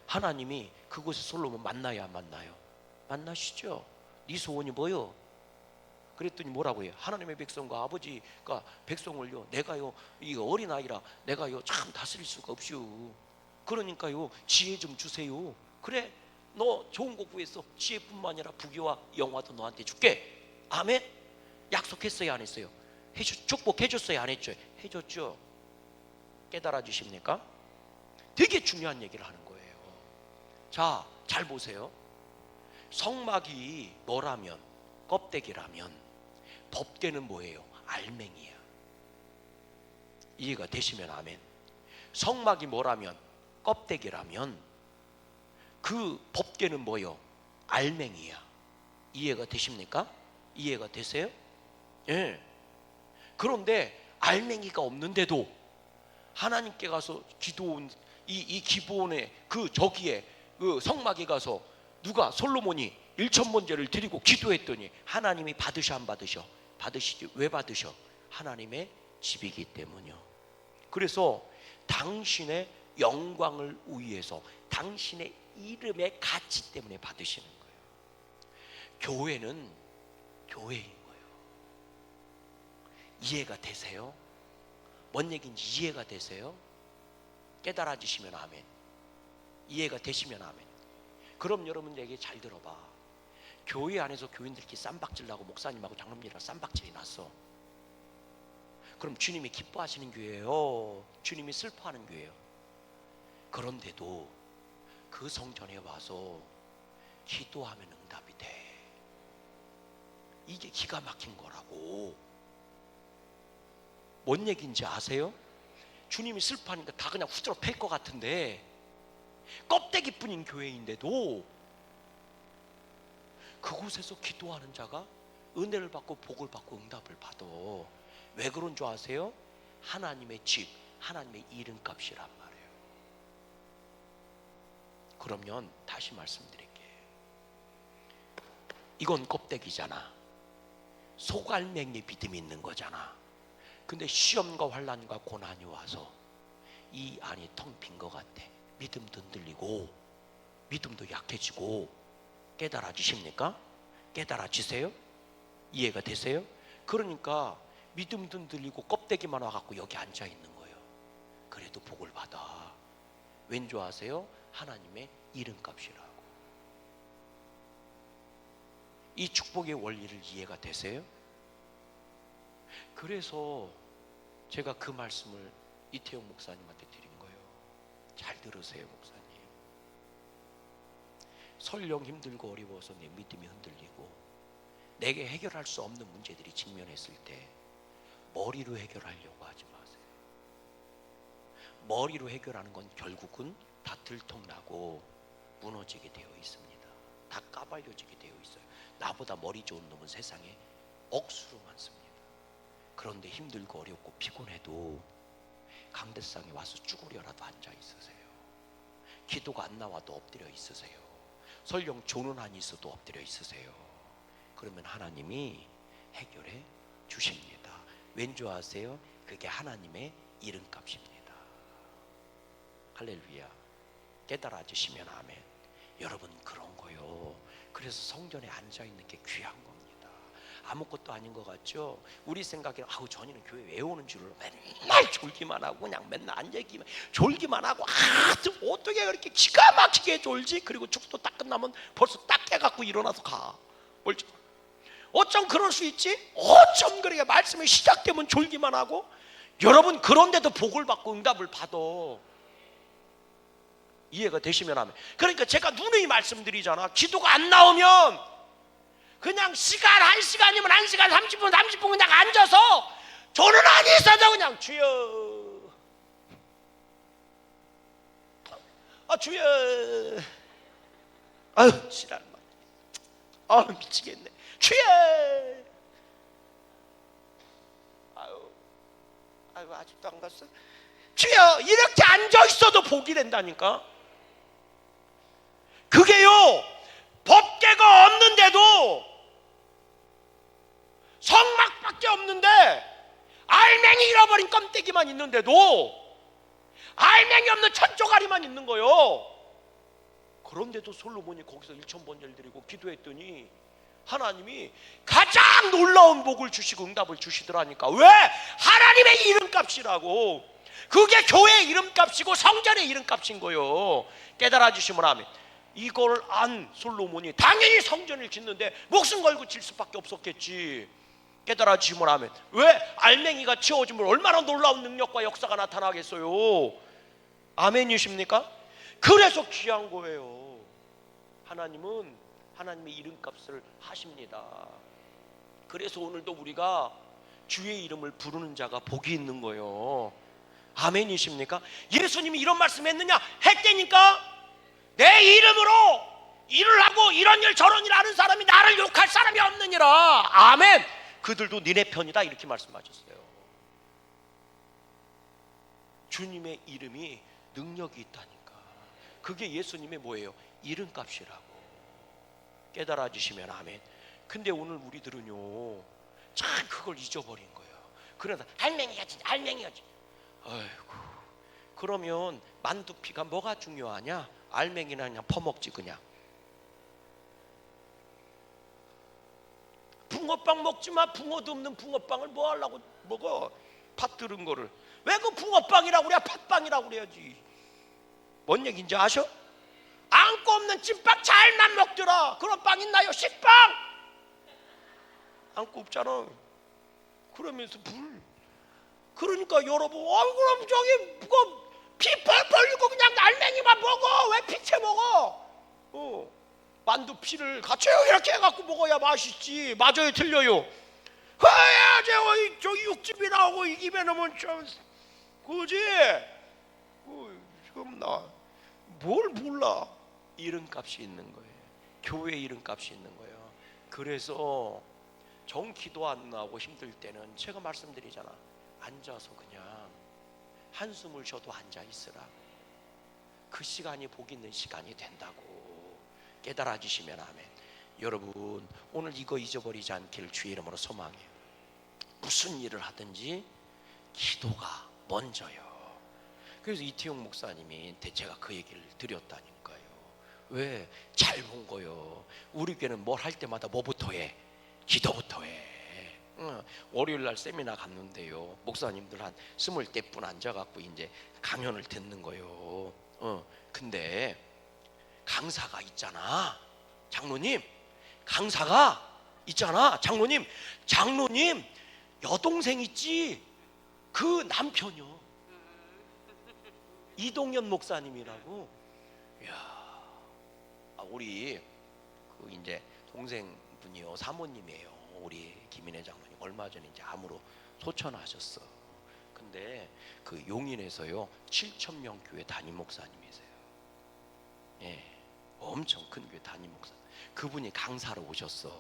하나님이 그곳에 솔로몬 만나야 안 만나요? 만나시죠. 네 소원이 뭐요? 그랬더니 뭐라고 해요? 하나님의 백성과 아버지가 백성을요 내가요 이 어린아이라 내가요 참 다스릴 수가 없슈. 그러니까요 지혜 좀 주세요. 그래, 너 좋은 거 구했어. 지혜뿐만 아니라 부귀와 영화도 너한테 줄게. 아멘. 약속했어요, 안 했어요? 축복해줬어요, 안 했죠? 해줬죠. 깨달아 주십니까? 되게 중요한 얘기를 하는 거예요. 자, 잘 보세요. 성막이 뭐라면, 껍데기라면 법궤는 뭐예요? 알맹이야. 이해가 되시면 아멘. 성막이 뭐라면, 껍데기라면 그 법궤는 뭐예요? 알맹이야. 이해가 되십니까? 이해가 되세요? 예. 그런데 알맹이가 없는데도 하나님께 가서 기도온 이 기브온의 그 저기에 그 성막에 가서 누가 솔로몬이 일천번제를 드리고 기도했더니 하나님이 받으셔 안 받으셔? 받으시지. 왜 받으셔? 하나님의 집이기 때문이요. 그래서 당신의 영광을 위해서 당신의 이름의 가치 때문에 받으시는 거예요. 교회는 교회인 거예요. 이해가 되세요? 뭔 얘기인지 이해가 되세요? 깨달아지시면 아멘. 이해가 되시면 아멘. 그럼 여러분 얘기 잘 들어봐. 교회 안에서 교인들끼리 쌈박질 나고 목사님하고 장로님이랑 쌈박질이 났어. 그럼 주님이 기뻐하시는 교회예요? 주님이 슬퍼하는 교회예요? 그런데도 그 성전에 와서 기도하면 응답이 돼. 이게 기가 막힌 거라고. 뭔 얘기인지 아세요? 주님이 슬퍼하니까 다 그냥 후드러 팰 것 같은데 껍데기뿐인 교회인데도 그곳에서 기도하는 자가 은혜를 받고 복을 받고 응답을 받아. 왜 그런 줄 아세요? 하나님의 집, 하나님의 이름값이란 말이에요. 그러면 다시 말씀드릴게요. 이건 껍데기잖아. 소갈맹이 믿음이 있는 거잖아. 근데 시험과 환난과 고난이 와서 이 안이 텅 빈 것 같아. 믿음도 흔들리고 믿음도 약해지고. 깨달아지십니까? 깨달아지세요? 이해가 되세요? 그러니까 믿음도 흔들리고 껍데기만 와갖고 여기 앉아있는 거예요. 그래도 복을 받아. 왠지 아세요? 하나님의 이름값이라고. 이 축복의 원리를 이해가 되세요? 그래서 제가 그 말씀을 이태용 목사님한테 드린 거예요. 잘 들으세요, 목사님. 설령 힘들고 어려워서 내 믿음이 흔들리고 내게 해결할 수 없는 문제들이 직면했을 때 머리로 해결하려고 하지 마세요. 머리로 해결하는 건 결국은 다 들통나고 무너지게 되어 있습니다. 다 까발려지게 되어 있어요. 나보다 머리 좋은 놈은 세상에 억수로 많습니다. 그런데 힘들고 어렵고 피곤해도 강대상에 와서 쭈그려라도 앉아 있으세요. 기도가 안 나와도 엎드려 있으세요. 설령 조는 한이 있어도 엎드려 있으세요. 그러면 하나님이 해결해 주십니다. 왠지 아세요? 그게 하나님의 이름값입니다. 할렐루야. 깨달아지시면 아멘. 여러분 그런 거요. 그래서 성전에 앉아있는 게 귀한 겁니다. 아무것도 아닌 것 같죠? 우리 생각에는 아우 전이는 교회 왜 오는 줄을 맨날 졸기만 하고 그냥 맨날 앉아있기만 졸기만 하고 어떻게 그렇게 기가 막히게 졸지? 그리고 축도 딱 끝나면 벌써 딱 깨갖고 일어나서 가. 어쩜 그럴 수 있지? 어쩜 그렇게 말씀이 시작되면 졸기만 하고. 여러분 그런데도 복을 받고 응답을 받아. 이해가 되시면 하면. 그러니까 제가 누누이 말씀드리잖아. 기도가 안 나오면 그냥 시간 1시간이면 1시간 30분 그냥 앉아서 저는 안 있어도 그냥 주여 주여 아유 지랄 미치겠네 주여 아유 아직도 안 갔어 주여 이렇게 앉아있어도 복이 된다니까. 그게요 법계가 없는데도 성막밖에 없는데 알맹이 잃어버린 껌떼기만 있는데도 알맹이 없는 천조가리만 있는 거요. 그런데도 솔로몬이 거기서 1000번제를 드리고 기도했더니 하나님이 가장 놀라운 복을 주시고 응답을 주시더라니까. 왜? 하나님의 이름값이라고. 그게 교회의 이름값이고 성전의 이름값인 거요. 깨달아 주시면 아멘. 이걸 안 솔로몬이 당연히 성전을 짓는데 목숨 걸고 질 수밖에 없었겠지. 깨달아 주시면 아멘. 왜? 알맹이가 치워지면 얼마나 놀라운 능력과 역사가 나타나겠어요. 아멘이십니까? 그래서 귀한 거예요. 하나님은 하나님의 이름값을 하십니다. 그래서 오늘도 우리가 주의 이름을 부르는 자가 복이 있는 거예요. 아멘이십니까? 예수님이 이런 말씀했느냐? 했다니까. 내 이름으로 일을 하고 이런 일 저런 일 하는 사람이 나를 욕할 사람이 없느니라. 아멘. 그들도 니네 편이다 이렇게 말씀하셨어요. 주님의 이름이 능력이 있다니까. 그게 예수님의 뭐예요? 이름값이라고. 깨달아 주시면 아멘. 근데 오늘 우리들은요 참 그걸 잊어버린 거예요. 그러다 알맹이야지 알맹이야지. 아이고, 그러면 만두피가 뭐가 중요하냐? 알맹이나 그냥 퍼먹지 그냥. 붕어빵 먹지마. 붕어도 없는 붕어빵을 뭐 하려고 먹어? 팥 들은 거를. 왜 그 붕어빵이라고 그래? 팥빵이라고 그래야지. 뭔 얘기인지 아셔? 안고 없는 찐빵 잘만 먹더라. 그런 빵 있나요? 식빵 안고 없잖아. 그러면서 그러니까 여러분 그럼 저기 그거 피 펄펄 흘리고 그냥 알맹이만 먹어. 왜 피채 먹어? 만두 피를 같이 이렇게 해갖고 먹어야 맛있지. 맞아요 틀려요? 해야 저 육즙이 나오고 이 입에 넣으면 좀 그지? 지금 나 뭘 몰라. 이름값이 있는 거예요. 교회 이름값이 있는 거예요. 그래서 정 기도 안 나오고 힘들 때는 제가 말씀드리잖아. 앉아서 그냥 한숨을 쉬어도 앉아 있으라. 그 시간이 복 있는 시간이 된다고 깨달아 주시면 아멘. 여러분 오늘 이거 잊어버리지 않기를 주의 이름으로 소망해요. 무슨 일을 하든지 기도가 먼저요. 그래서 이태용 목사님이 제가 그 얘기를 드렸다니까요. 왜? 잘 본 거요. 우리 교회는 뭘 할 때마다 뭐부터 해? 기도부터 해. 월요일 날 세미나 갔는데요. 목사님들 한 20분 앉아갖고 이제 강연을 듣는 거요. 근데 강사가 있잖아. 장로님, 강사가 있잖아. 장로님 여동생 있지? 그 남편이요. 이동현 목사님이라고. 이야, 우리 그 이제 동생분이요 사모님이에요. 우리 김인혜 장로님 얼마 전에 이제 암으로 소천하셨어. 근데 그 용인에서요 7,000명 교회 담임 목사님이세요. 예, 엄청 큰 교회 담임 목사. 그분이 강사로 오셨어.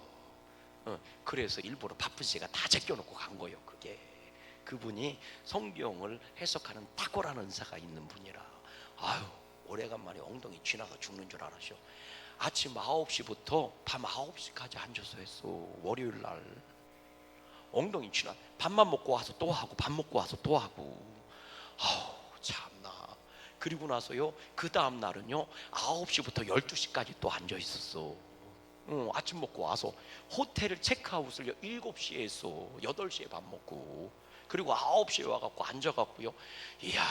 그래서 일부러 바쁜 시간 다 제껴놓고 간 거예요. 그분이 성경을 해석하는 탁월한 은사가 있는 분이라. 아유, 오래간만에 엉덩이 쥐나서 죽는 줄 알았죠. 아침 9시부터 밤 9시까지 앉아서 했어. 월요일 날 엉덩이 쥐나. 밥만 먹고 와서 또 하고 밥 먹고 와서 또 하고. 아우 참나. 그리고 나서요 그 다음 날은요 9시부터 12시까지 또 앉아 있었어. 아침 먹고 와서 호텔을 체크아웃을 7시에 했어. 8시에 밥 먹고. 그리고 9시에 와갖고 앉아갖고요. 이야,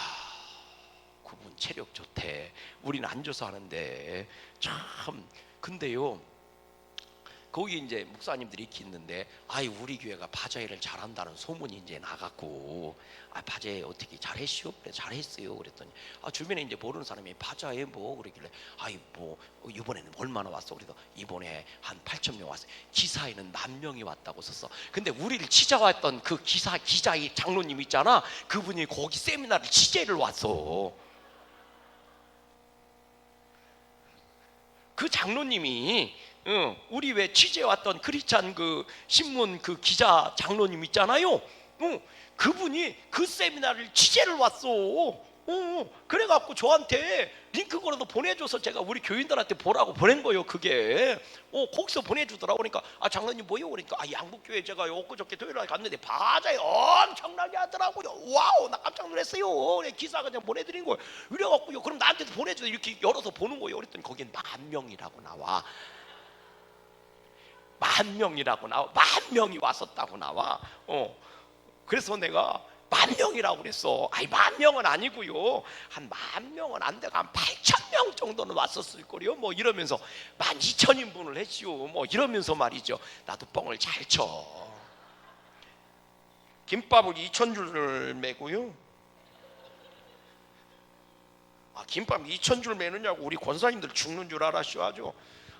그분 체력 좋대. 우리는 앉아서 하는데 참. 근데요 거기 이제 목사님들이 이렇게 있는데, 우리 교회가 바자회를 잘한다는 소문이 이제 나갔고, 바자회 어떻게 잘했시오? 그래 잘했어요. 그랬더니 주변에 이제 모르는 사람이 바자회 뭐 그러길래, 뭐 이번에는 얼마나 왔어? 그래서 이번에 한 8,000명 왔어요. 기사에는 10,000명이 왔다고 썼어. 근데 우리를 취재했던 그 기자의 장로님 있잖아. 그분이 거기 세미나를 취재를 왔어. 그 장로님이 우리 왜 취재 왔던 크리스찬 그 신문 그 기자 장로님 있잖아요. 그분이 그 세미나를 취재를 왔어. 그래갖고 저한테 링크 걸어서 보내줘서 제가 우리 교인들한테 보라고 보낸 거예요. 그게 거기서 보내주더라고. 그러니까 장로님 뭐요? 그러니까 양북교회 제가 엊그저께 토요일날 갔는데 바자회 엄청나게 하더라고요. 와우, 나 깜짝 놀랐어요. 기사 그냥 보내드린 거예요. 이래갖고요 그럼 나한테도 보내줘. 이렇게 열어서 보는 거예요. 그랬더니 거긴 10,000명이라고 나와. 10,000명이라고 나와. 10,000명이 왔었다고 나와. 그래서 내가 10,000명이라고 그랬어. 10,000명은 아니고요. 한 10,000명은 안 되고 한 8,000명 정도는 왔었을 거요. 뭐 이러면서 12,000인분을 했지요. 뭐 이러면서 말이죠. 나도 뻥을 잘 쳐. 김밥을 2,000줄을 매고요. 김밥 2,000줄 매느냐고 우리 권사님들 죽는 줄 알았쇼. 아주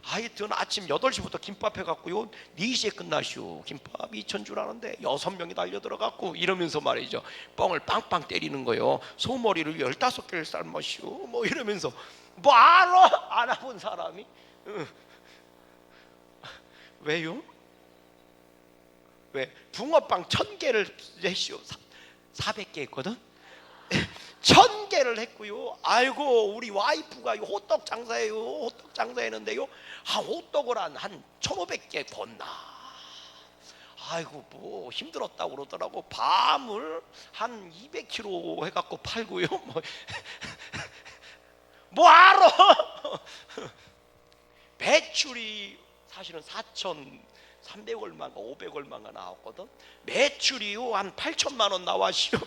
하여튼 아침 8시부터 김밥 해갖고요 4시에 끝나시오. 김밥 2,000줄 하는데 6명이 달려들어갖고 이러면서 말이죠 뻥을 빵빵 때리는 거예요. 소머리를 15개를 삶으시오. 뭐 이러면서 뭐 알아? 안 해본 사람이? 왜요? 왜? 붕어빵 1,000개를 했시오. 400개 했거든? 1,000개 개를 했고요. 아이고 우리 와이프가 호떡 장사해요. 호떡 장사했는데요, 호떡을 한 1,500개 건나. 아이고 뭐 힘들었다고 그러더라고. 밤을 한 200kg 해갖고 팔고요. 뭐 알아. 매출이 사실은 4,300 얼마인가 500 얼마인가 나왔거든. 매출이요 한 8천만 원 나왔시오.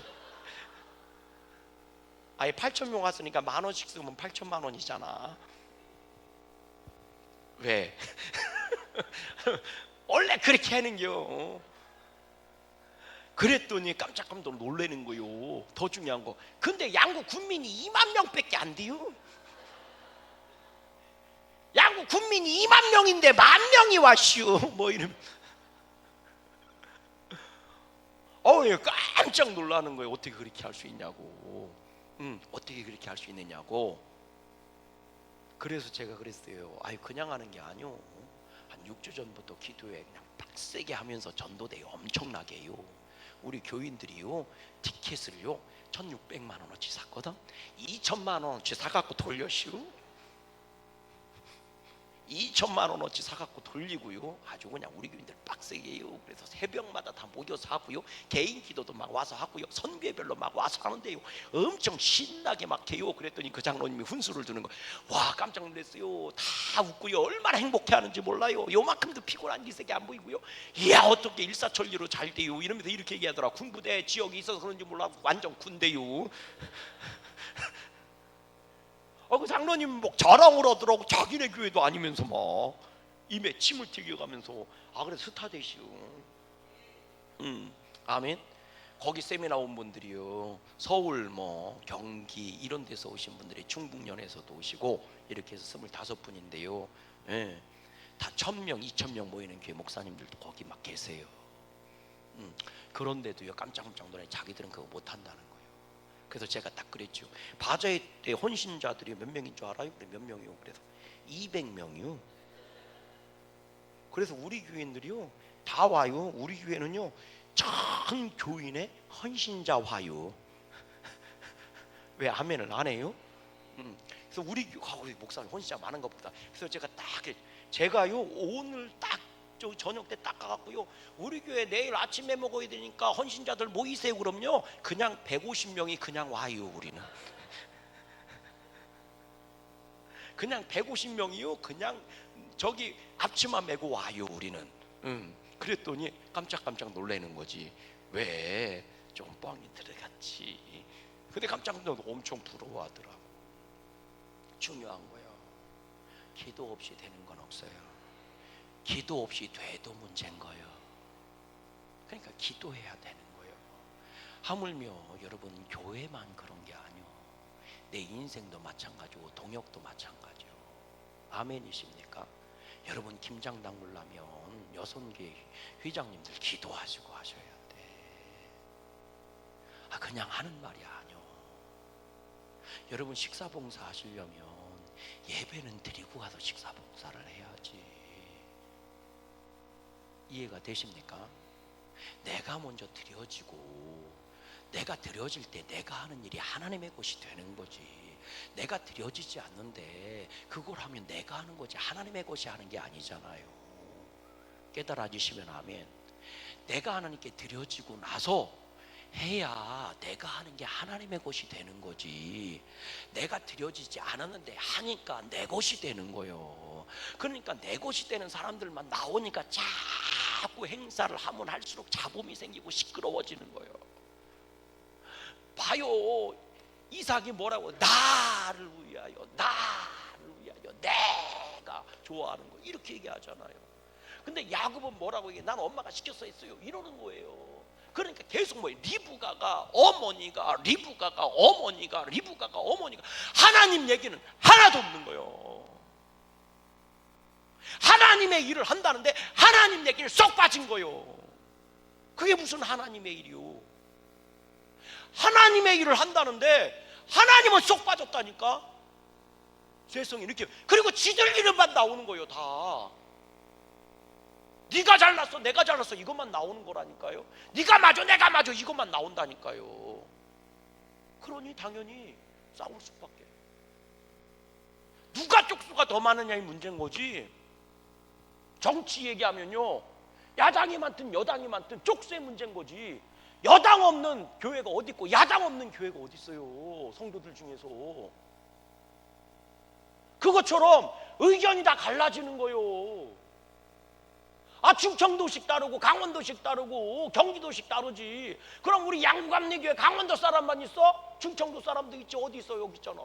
아예 8,000명 왔으니까 10,000원씩 쓰면 8천만 원이잖아. 왜? 원래 그렇게 하는겨. 그랬더니 깜짝깜짝 놀라는 거요. 더 중요한 거, 근데 양구 군민이 2만 명밖에 안 돼요. 양구 군민이 2만 명인데 10,000명이 왔슈. 뭐 이러면 깜짝 놀라는 거예요. 어떻게 그렇게 할 수 있냐고. 어떻게 그렇게 할 수 있느냐고. 그래서 제가 그랬어요. 그냥 하는 게 아니오. 한 6주 전부터 기도회 그냥 빡세게 하면서 전도대요. 엄청나게 해요. 우리 교인들이요 티켓을요 1,600만 원어치 샀거든. 2천만 원어치 사갖고 돌려시오. 2천만 원어치 사갖고 돌리고요. 아주 그냥 우리 교인들 빡세게 해요. 그래서 새벽마다 다 모여서 하고요. 개인 기도도 막 와서 하고요. 선교회별로 막 와서 하는데요. 엄청 신나게 막 해요. 그랬더니 그 장로님이 훈수를 두는 거. 와 깜짝 놀랐어요. 다 웃고요. 얼마나 행복해하는지 몰라요. 요만큼도 피곤한 기색이 안 보이고요. 이야 어떻게 일사천리로 잘 돼요. 이러면서 이렇게 얘기하더라. 군부대 지역이 있어서 그런지 몰라 완전 군대요. 그 장로님 뭐 자랑을 하더라고. 자기네 교회도 아니면서 막 입에 침을 튀겨가면서. 그래 스타 되시오. 아멘. 거기 세미나 온 분들이요 서울 뭐 경기 이런 데서 오신 분들이 충북연에서도 오시고 이렇게 해서 25분인데요 예, 다 1,000명 2,000명 모이는 교회 목사님들도 거기 막 계세요. 그런데도요 깜짝깜짝 놀래. 자기들은 그거 못한다는 거예요. 그래서 제가 딱 그랬죠. 바자회 때 헌신자들이 몇 명인 줄 알아요? 그래 몇 명이요? 그래서 200명이요. 그래서 우리 교인들이요 다 와요. 우리 교회는요 전 교인의 헌신자화요. 왜 아멘을 안 해요? 그래서 우리 목사님 헌신자 많은 것보다. 그래서 제가요 오늘 딱 저녁 때 딱 가갖고요 우리 교회 내일 아침에 먹어야 되니까 헌신자들 모이세요. 그럼요 그냥 150명이 그냥 와요. 우리는 그냥 150명이요 그냥 저기 앞치마 메고 와요. 우리는 그랬더니 깜짝깜짝 놀라는 거지. 왜? 좀 뻥이 들어갔지. 근데 깜짝 놀라서 엄청 부러워하더라고. 중요한 거예요. 기도 없이 되는 건 없어요. 기도 없이 돼도 문제인 거예요. 그러니까 기도해야 되는 거예요. 하물며 여러분 교회만 그런 게 아니요 내 인생도 마찬가지고 동역도 마찬가지요. 아멘이십니까? 여러분 김장 담그려면 여선교회 회장님들 기도하시고 하셔야 돼. 그냥 하는 말이 아니요. 여러분 식사봉사 하시려면 예배는 드리고 가서 식사봉사를 해야지. 이해가 되십니까? 내가 먼저 드려지고 내가 드려질 때 내가 하는 일이 하나님의 것이 되는 거지. 내가 드려지지 않는데 그걸 하면 내가 하는 거지 하나님의 것이 하는 게 아니잖아요. 깨달아지시면 아멘. 내가 하나님께 드려지고 나서 해야 내가 하는 게 하나님의 것이 되는 거지. 내가 드려지지 않았는데 하니까 내 것이 되는 거예요. 그러니까 내 것이 되는 사람들만 나오니까 자꾸 행사를 하면 할수록 잡음이 생기고 시끄러워지는 거예요. 봐요. 이삭이 뭐라고? 나를 위하여, 나를 위하여, 내가 좋아하는 거 이렇게 얘기하잖아요. 근데 야곱은 뭐라고 얘기해? 난 엄마가 시켜서 했어요 이러는 거예요. 그러니까 계속 뭐예요? 리브가가 어머니가 하나님 얘기는 하나도 없는 거예요. 하나님의 일을 한다는데 하나님 얘기를 쏙 빠진 거예요. 그게 무슨 하나님의 일이요? 하나님의 일을 한다는데 하나님은 쏙 빠졌다니까. 세상에 이렇게. 그리고 지들 이름만 나오는 거예요. 다 네가 잘났어 내가 잘났어 이것만 나오는 거라니까요. 네가 맞아 내가 맞아 이것만 나온다니까요. 그러니 당연히 싸울 수밖에. 누가 쪽수가 더 많으냐의 문제인 거지. 정치 얘기하면요, 야당이 많든 여당이 많든 쪽수의 문제인 거지. 여당 없는 교회가 어디 있고 야당 없는 교회가 어디 있어요, 성도들 중에서. 그것처럼 의견이 다 갈라지는 거요. 충청도식 다르고 강원도식 다르고 경기도식 다르지. 그럼 우리 양구감리교회 강원도 사람만 있어? 충청도 사람도 있지. 어디 있어? 여기 있잖아.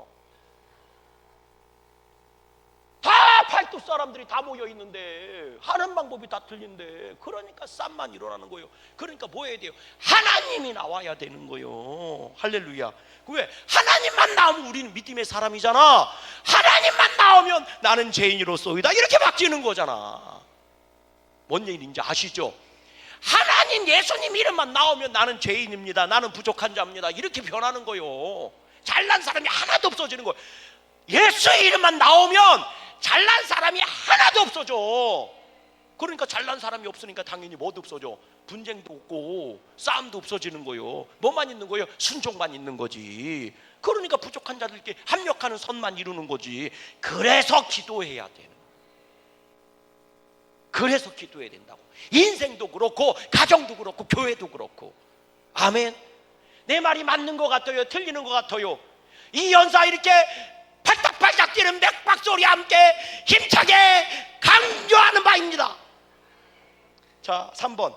다 팔도 사람들이 다 모여 있는데 하는 방법이 다 틀린데, 그러니까 쌈만 일어나는 거예요. 그러니까 뭐 해야 돼요? 하나님이 나와야 되는 거예요. 할렐루야. 왜? 하나님만 나오면 우리는 믿음의 사람이잖아. 하나님만 나오면 나는 죄인으로서이다, 이렇게 바뀌는 거잖아. 뭔 얘기인지 아시죠? 하나님 예수님 이름만 나오면 나는 죄인입니다, 나는 부족한 자입니다, 이렇게 변하는 거예요. 잘난 사람이 하나도 없어지는 거예요. 예수 이름만 나오면 잘난 사람이 하나도 없어져. 그러니까 잘난 사람이 없으니까 당연히 뭐도 없어져. 분쟁도 없고 싸움도 없어지는 거예요. 뭐만 있는 거예요? 순종만 있는 거지. 그러니까 부족한 자들께 합력하는 선만 이루는 거지. 그래서 기도해야 되는, 그래서 기도해야 된다고. 인생도 그렇고 가정도 그렇고 교회도 그렇고. 아멘. 내 말이 맞는 것 같아요? 틀리는 것 같아요? 이 연사 이렇게 팔딱팔딱 뛰는 맥박소리와 함께 힘차게 강조하는 바입니다. 자, 3번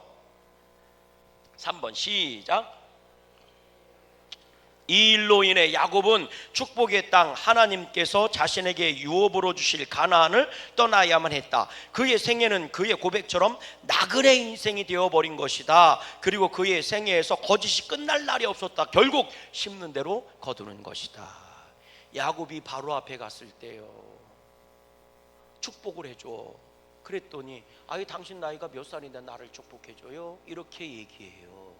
시작. 이 일로 인해 야곱은 축복의 땅, 하나님께서 자신에게 유업으로 주실 가나안을 떠나야만 했다. 그의 생애는 그의 고백처럼 나그네 인생이 되어버린 것이다. 그리고 그의 생애에서 거짓이 끝날 날이 없었다. 결국 심는 대로 거두는 것이다. 야곱이 바로 앞에 갔을 때요, 축복을 해줘. 그랬더니 당신 나이가 몇 살인데 나를 축복해줘요? 이렇게 얘기해요.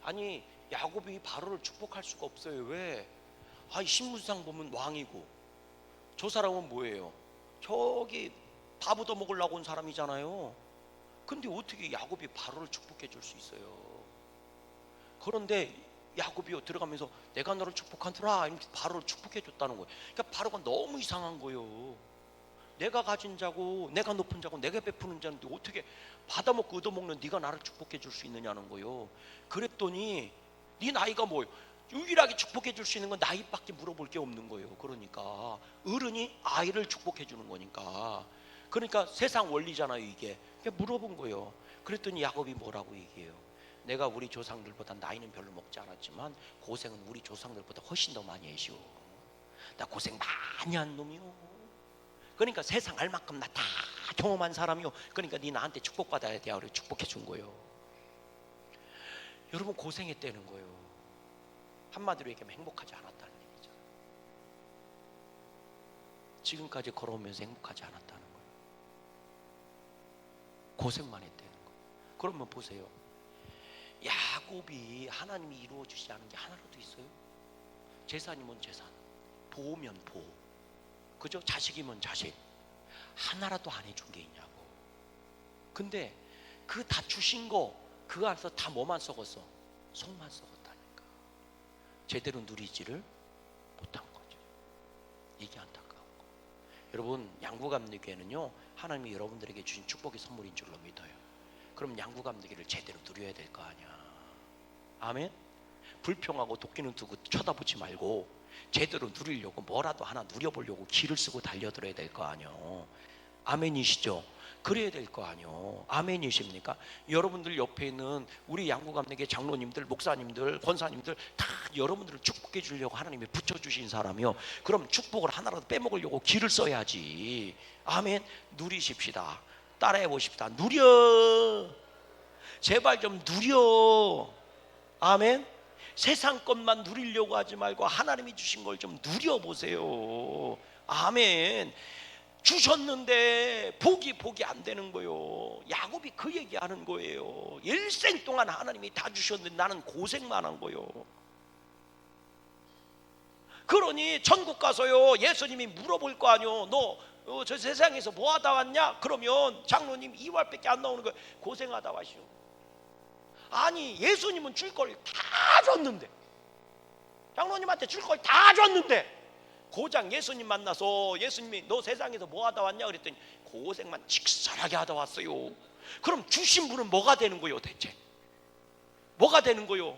아니, 야곱이 바로를 축복할 수가 없어요. 왜? 신문상 보면 왕이고, 저 사람은 뭐예요? 저기 밥 얻어 먹으려고 온 사람이잖아요. 근데 어떻게 야곱이 바로를 축복해 줄 수 있어요? 그런데 야곱이 들어가면서 내가 너를 축복하노라, 바로를 축복해 줬다는 거예요. 그러니까 바로가 너무 이상한 거예요. 내가 가진 자고 내가 높은 자고 내가 베푸는 자인데 어떻게 받아먹고 얻어먹는 네가 나를 축복해 줄 수 있느냐는 거예요. 그랬더니 네 나이가 뭐예요? 유일하게 축복해 줄 수 있는 건 나이밖에 물어볼 게 없는 거예요. 그러니까 어른이 아이를 축복해 주는 거니까. 그러니까 세상 원리잖아요 이게. 그러니까 물어본 거예요. 그랬더니 야곱이 뭐라고 얘기해요? 내가 우리 조상들보다 나이는 별로 먹지 않았지만 고생은 우리 조상들보다 훨씬 더 많이 해시오. 나 고생 많이 한 놈이요. 그러니까 세상 알 만큼 나 다 경험한 사람이요. 그러니까 네 나한테 축복받아야 돼. 그래 축복해 준 거예요. 여러분 고생했다는 거예요. 한마디로 얘기하면 행복하지 않았다는 얘기죠. 지금까지 걸어오면서 행복하지 않았다는 거예요. 고생만 했다는 거예요. 그러면 보세요. 야곱이 하나님이 이루어 주지 않은 게 하나라도 있어요? 재산이면 재산, 보호면 보호, 그죠? 자식이면 자식, 하나라도 안 해준 게 있냐고. 근데 그 다 주신 거 그 안에서 다 뭐만 썩었어? 속만 썩었다니까. 제대로 누리지를 못한 거죠. 이게 안타까운 거. 여러분 양구감리교회는요 하나님이 여러분들에게 주신 축복의 선물인 줄로 믿어요. 그럼 양구감리교회를 제대로 누려야 될 거 아니야. 아멘. 불평하고 도끼는 두고 쳐다보지 말고 제대로 누리려고 뭐라도 하나 누려보려고 기를 쓰고 달려들어야 될 거 아니요. 아멘이시죠? 그래야 될 거 아니요. 아멘이십니까? 여러분들 옆에 있는 우리 양구감리교회 장로님들, 목사님들, 권사님들 다 여러분들을 축복해 주려고 하나님이 붙여주신 사람이요. 그럼 축복을 하나라도 빼먹으려고 기를 써야지. 아멘. 누리십시다. 따라해 보십시다. 누려. 제발 좀 누려. 아멘. 세상 것만 누리려고 하지 말고 하나님이 주신 걸 좀 누려보세요. 아멘. 주셨는데 복이 안 되는 거예요. 야곱이 그 얘기하는 거예요. 일생 동안 하나님이 다 주셨는데 나는 고생만 한 거예요. 그러니 천국 가서요 예수님이 물어볼 거 아니요. 너 저 세상에서 뭐 하다 왔냐? 그러면 장로님 2월밖에 안 나오는 거예요. 고생하다 왔시오. 아니 예수님은 줄 걸 다 줬는데 장로님한테 줄 걸 다 줬는데 고장 예수님 만나서 예수님이 너 세상에서 뭐 하다 왔냐 그랬더니 고생만 직설하게 하다 왔어요. 그럼 주신 분은 뭐가 되는 거요? 대체 뭐가 되는 거요?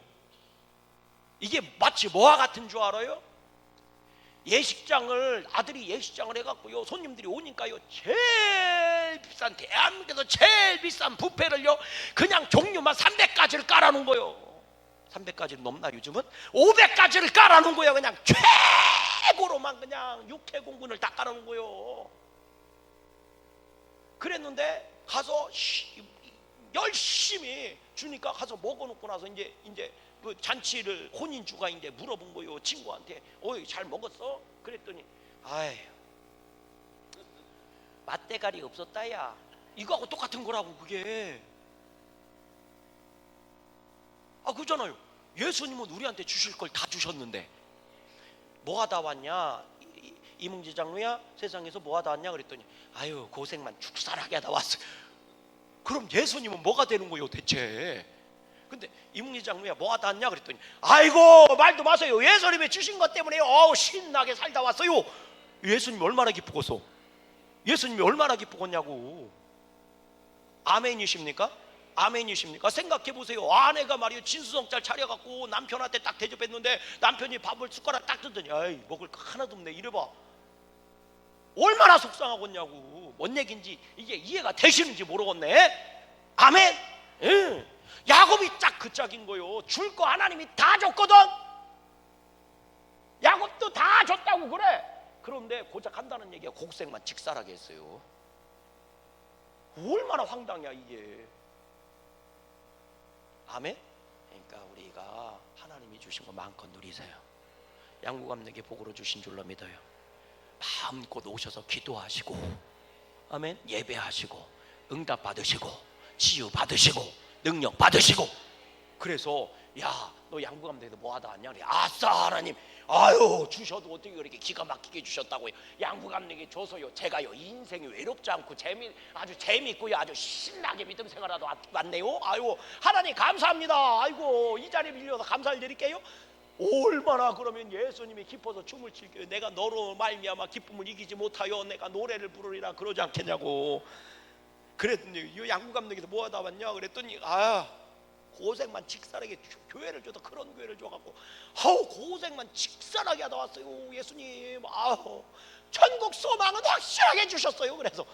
이게 마치 뭐와 같은 줄 알아요? 예식장을 아들이 예식장을 해갖고요 손님들이 오니까요 제일 비싼 대한민국에서 제일 비싼 뷔페를요 그냥 종류만 300가지를 깔아놓은 거요. 300가지를 넘나 요즘은? 500가지를 깔아놓은 거예요. 그냥 최고로만 그냥 육해공군을 다 깔아놓은 거요. 그랬는데 가서 열심히 주니까 가서 먹어놓고 나서 이제 그 잔치를 혼인주가 이제 물어본 거요 친구한테. 어이 잘 먹었어? 그랬더니 아이 맛대가리 없었다 야. 이거하고 똑같은 거라고 그게. 그잖아요. 예수님은 우리한테 주실 걸 다 주셨는데 뭐 하다 왔냐? 이문지 장로야 세상에서 뭐 하다 왔냐 그랬더니 아유 고생만 죽살하게 하다 왔어. 그럼 예수님은 뭐가 되는 거요 대체? 근데 이문지 장로야 뭐 하다 왔냐 그랬더니 아이고 말도 마세요. 예수님이 주신 것 때문에 신나게 살다 왔어요. 예수님이 얼마나 기쁘겠어? 예수님이 얼마나 기쁘겠냐고. 아멘이십니까? 아멘이십니까? 생각해 보세요. 아내가 말이요 진수성찬 차려갖고 남편한테 딱 대접했는데 남편이 밥을 숟가락 딱 뜯더니 아이 먹을 거 하나도 없네 이래봐. 얼마나 속상하겠냐고. 뭔 얘기인지 이게 이해가 되시는지 모르겠네. 아멘. 응. 야곱이 딱 그 짝인 거요. 줄 거 하나님이 다 줬거든. 야곱도 다 줬다고 그래. 그런데 고작 한다는 얘기가 곡생만 직살하게 했어요. 얼마나 황당이야 이게. 아멘. 그러니까 우리가 하나님이 주신 거 마음껏 누리세요. 양구감에게 복으로 주신 줄로 믿어요. 마음껏 오셔서 기도하시고 아멘 예배하시고 응답 받으시고 치유 받으시고 능력 받으시고. 그래서 야 너 양구감에서 뭐 하다 왔냐 그래. 아싸 하나님 아유 주셔도 어떻게 그렇게 기가 막히게 주셨다고요. 양구감에게 줘서요 제가요 인생이 외롭지 않고 아주 재밌고요 아주 신나게 믿음 생활하다 왔네요. 아유 하나님 감사합니다. 아이고 이 자리 빌려서 감사를 드릴게요. 얼마나 그러면 예수님이 기뻐서 춤을 칠게요. 내가 너로 말미암아 기쁨을 이기지 못하여 내가 노래를 부르리라 그러지 않겠냐고. 그랬더니 이 양구감독에서 뭐 하다 왔냐 그랬더니 고생만 직살하게 교회를 줘서 그런 교회를 줘갖고 고생만 직살하게 하다 왔어요 예수님. 천국 소망은 확실하게 주셨어요. 그래서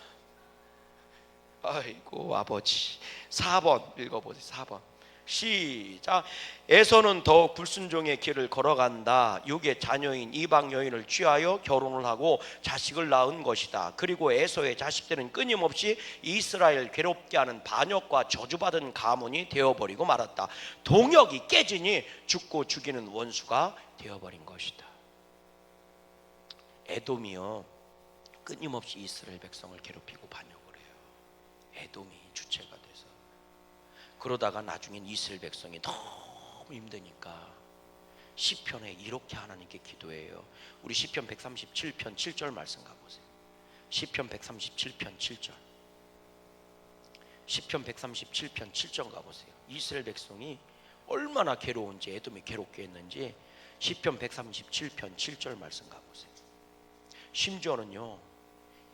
아이고 아버지. 4번 읽어보세요. 4번 시작. 에서는 더욱 불순종의 길을 걸어간다. 육의 자녀인 이방 여인을 취하여 결혼을 하고 자식을 낳은 것이다. 그리고 에서의 자식들은 끊임없이 이스라엘 괴롭게 하는 반역과 저주받은 가문이 되어버리고 말았다. 동역이 깨지니 죽고 죽이는 원수가 되어버린 것이다. 에돔이요 끊임없이 이스라엘 백성을 괴롭히고 반역을 해요. 에돔이 주체가 돼서. 그러다가 나중엔 이스라엘 백성이 너무 힘드니까 시편에 이렇게 하나님께 기도해요. 우리 시편 137편 7절 말씀 가보세요. 시편 137편 7절. 시편 137편 7절 가보세요. 이스라엘 백성이 얼마나 괴로운지 에돔이 괴롭게 했는지 시편 137편 7절 말씀 가보세요. 심지어는요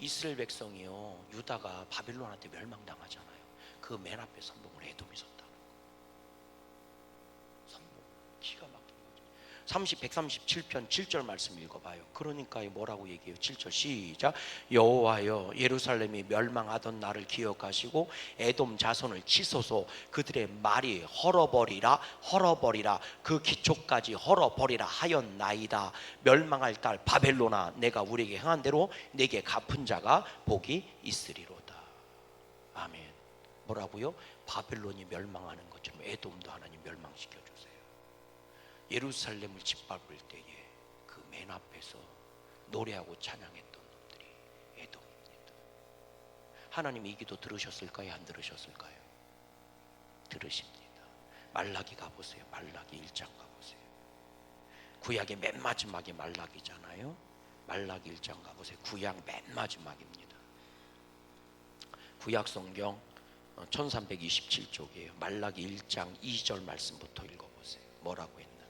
이스라엘 백성이요 유다가 바빌론한테 멸망당하잖아요. 그 맨 앞에 선봉을 에돔이 섰다는 거예요. 선봉 기가 막힌 거죠. 137편 7절 말씀 읽어봐요. 그러니까 뭐라고 얘기해요? 7절 시작. 여호와여 예루살렘이 멸망하던 날을 기억하시고 에돔 자손을 치소서. 그들의 말이 헐어버리라 그 기초까지 헐어버리라 하였나이다. 멸망할 딸 바벨론아 내가 우리에게 행한 대로 내게 갚은 자가 복이 있으리로다. 아멘. 뭐라고요? 바벨론이 멸망하는 것처럼 에돔도 하나님 멸망시켜 주세요. 예루살렘을 짓밟을 때에 그 맨 앞에서 노래하고 찬양했던 놈들이 에돔입니다. 하나님 이 기도 들으셨을까요? 안 들으셨을까요? 들으십니다. 말라기 가보세요. 말라기 1장 가보세요. 구약의 맨 마지막에 말라기잖아요. 말라기 1장 가보세요. 구약 맨 마지막입니다. 구약 성경 1327쪽이에요. 말라기 1장 2절 말씀부터 읽어보세요. 뭐라고 했나?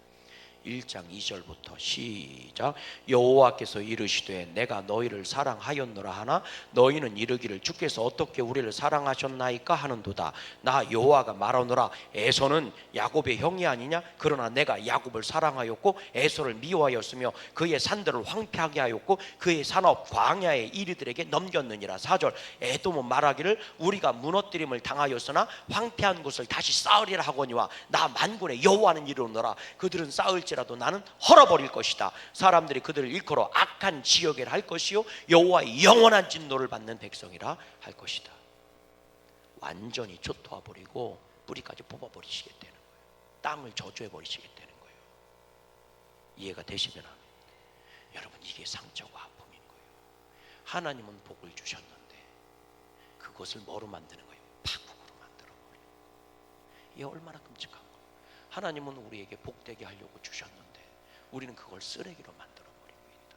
1장 2절부터 시작. 여호와께서 이르시되 내가 너희를 사랑하였노라 하나 너희는 이르기를 주께서 어떻게 우리를 사랑하셨나이까 하는도다. 나 여호와가 말하노라 에서는 야곱의 형이 아니냐. 그러나 내가 야곱을 사랑하였고 에서를 미워하였으며 그의 산들을 황폐하게 하였고 그의 산업 광야의 이리들에게 넘겼느니라. 4절. 에돔은 말하기를 우리가 무너뜨림을 당하였으나 황폐한 곳을 다시 쌓으리라 하거니와 나 만군의 여호와는 이르노라 그들은 쌓을지라도 나는 헐어버릴 것이다. 사람들이 그들을 일컬어 악한 지역이라 할 것이요 여호와의 영원한 진노를 받는 백성이라 할 것이다. 완전히 초토화 버리고 뿌리까지 뽑아버리시겠다는 거예요. 땅을 저주해 버리시겠다는 거예요. 이해가 되시면 합니다. 여러분, 이게 상처와 아픔인 거예요. 하나님은 복을 주셨는데 그것을 뭐로 만드는 거예요? 파국으로 만들어버려요. 이게 얼마나 끔찍한 거예요. 하나님은 우리에게 복되게 하려고 주셨는데 우리는 그걸 쓰레기로 만들어버리고 있다.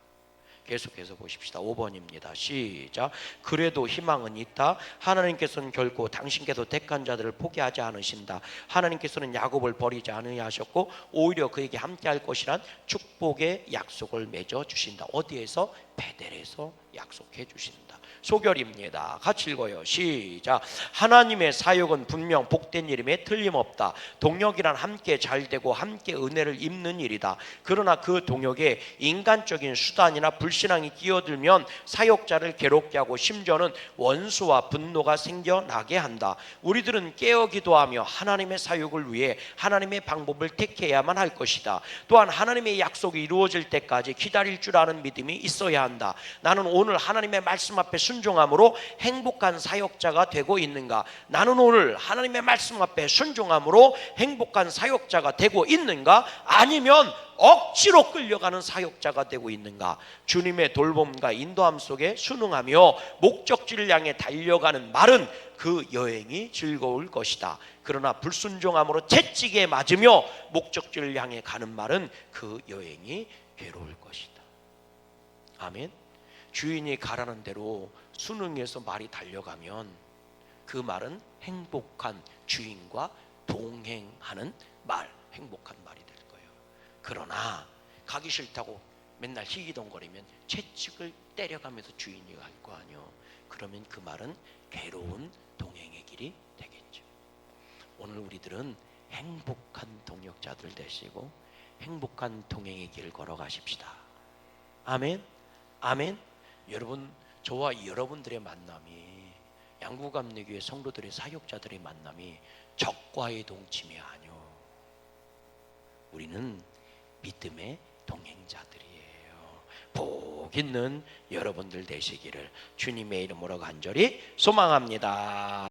계속해서 보십시다. 5번입니다. 시작. 그래도 희망은 있다. 하나님께서는 결코 당신께서 택한 자들을 포기하지 않으신다. 하나님께서는 야곱을 버리지 않으셨고 오히려 그에게 함께할 것이란 축복의 약속을 맺어 주신다. 어디에서? 베델에서 약속해 주신다. 소결입니다. 같이 읽어요. 시작. 하나님의 사역은 분명 복된 일임에 틀림없다. 동역이란 함께 잘되고 함께 은혜를 입는 일이다. 그러나 그 동역에 인간적인 수단이나 불신앙이 끼어들면 사역자를 괴롭게 하고 심지어는 원수와 분노가 생겨나게 한다. 우리들은 깨어 기도하며 하나님의 사역을 위해 하나님의 방법을 택해야만 할 것이다. 또한 하나님의 약속이 이루어질 때까지 기다릴 줄 아는 믿음이 있어야 한다. 나는 오늘 하나님의 말씀 앞에 순종함으로 행복한 사역자가 되고 있는가? 나는 오늘 하나님의 말씀 앞에 순종함으로 행복한 사역자가 되고 있는가? 아니면 억지로 끌려가는 사역자가 되고 있는가? 주님의 돌봄과 인도함 속에 순응하며 목적지를 향해 달려가는 말은 그 여행이 즐거울 것이다. 그러나 불순종함으로 채찍에 맞으며 목적지를 향해 가는 말은 그 여행이 괴로울 것이다. 아멘. 주인이 가라는 대로 순응해서 말이 달려가면 그 말은 행복한 주인과 동행하는 말, 행복한 말이 될 거예요. 그러나 가기 싫다고 맨날 희기덩거리면 채찍을 때려가면서 주인이 갈 거 아니요. 그러면 그 말은 괴로운 동행의 길이 되겠죠. 오늘 우리들은 행복한 동역자들 되시고 행복한 동행의 길을 걸어가십시다. 아멘. 아멘. 여러분, 저와 여러분들의 만남이 양구감리교회 성도들의 사역자들의 만남이 적과의 동침이 아니오. 우리는 믿음의 동행자들이에요. 복 있는 여러분들 되시기를 주님의 이름으로 간절히 소망합니다.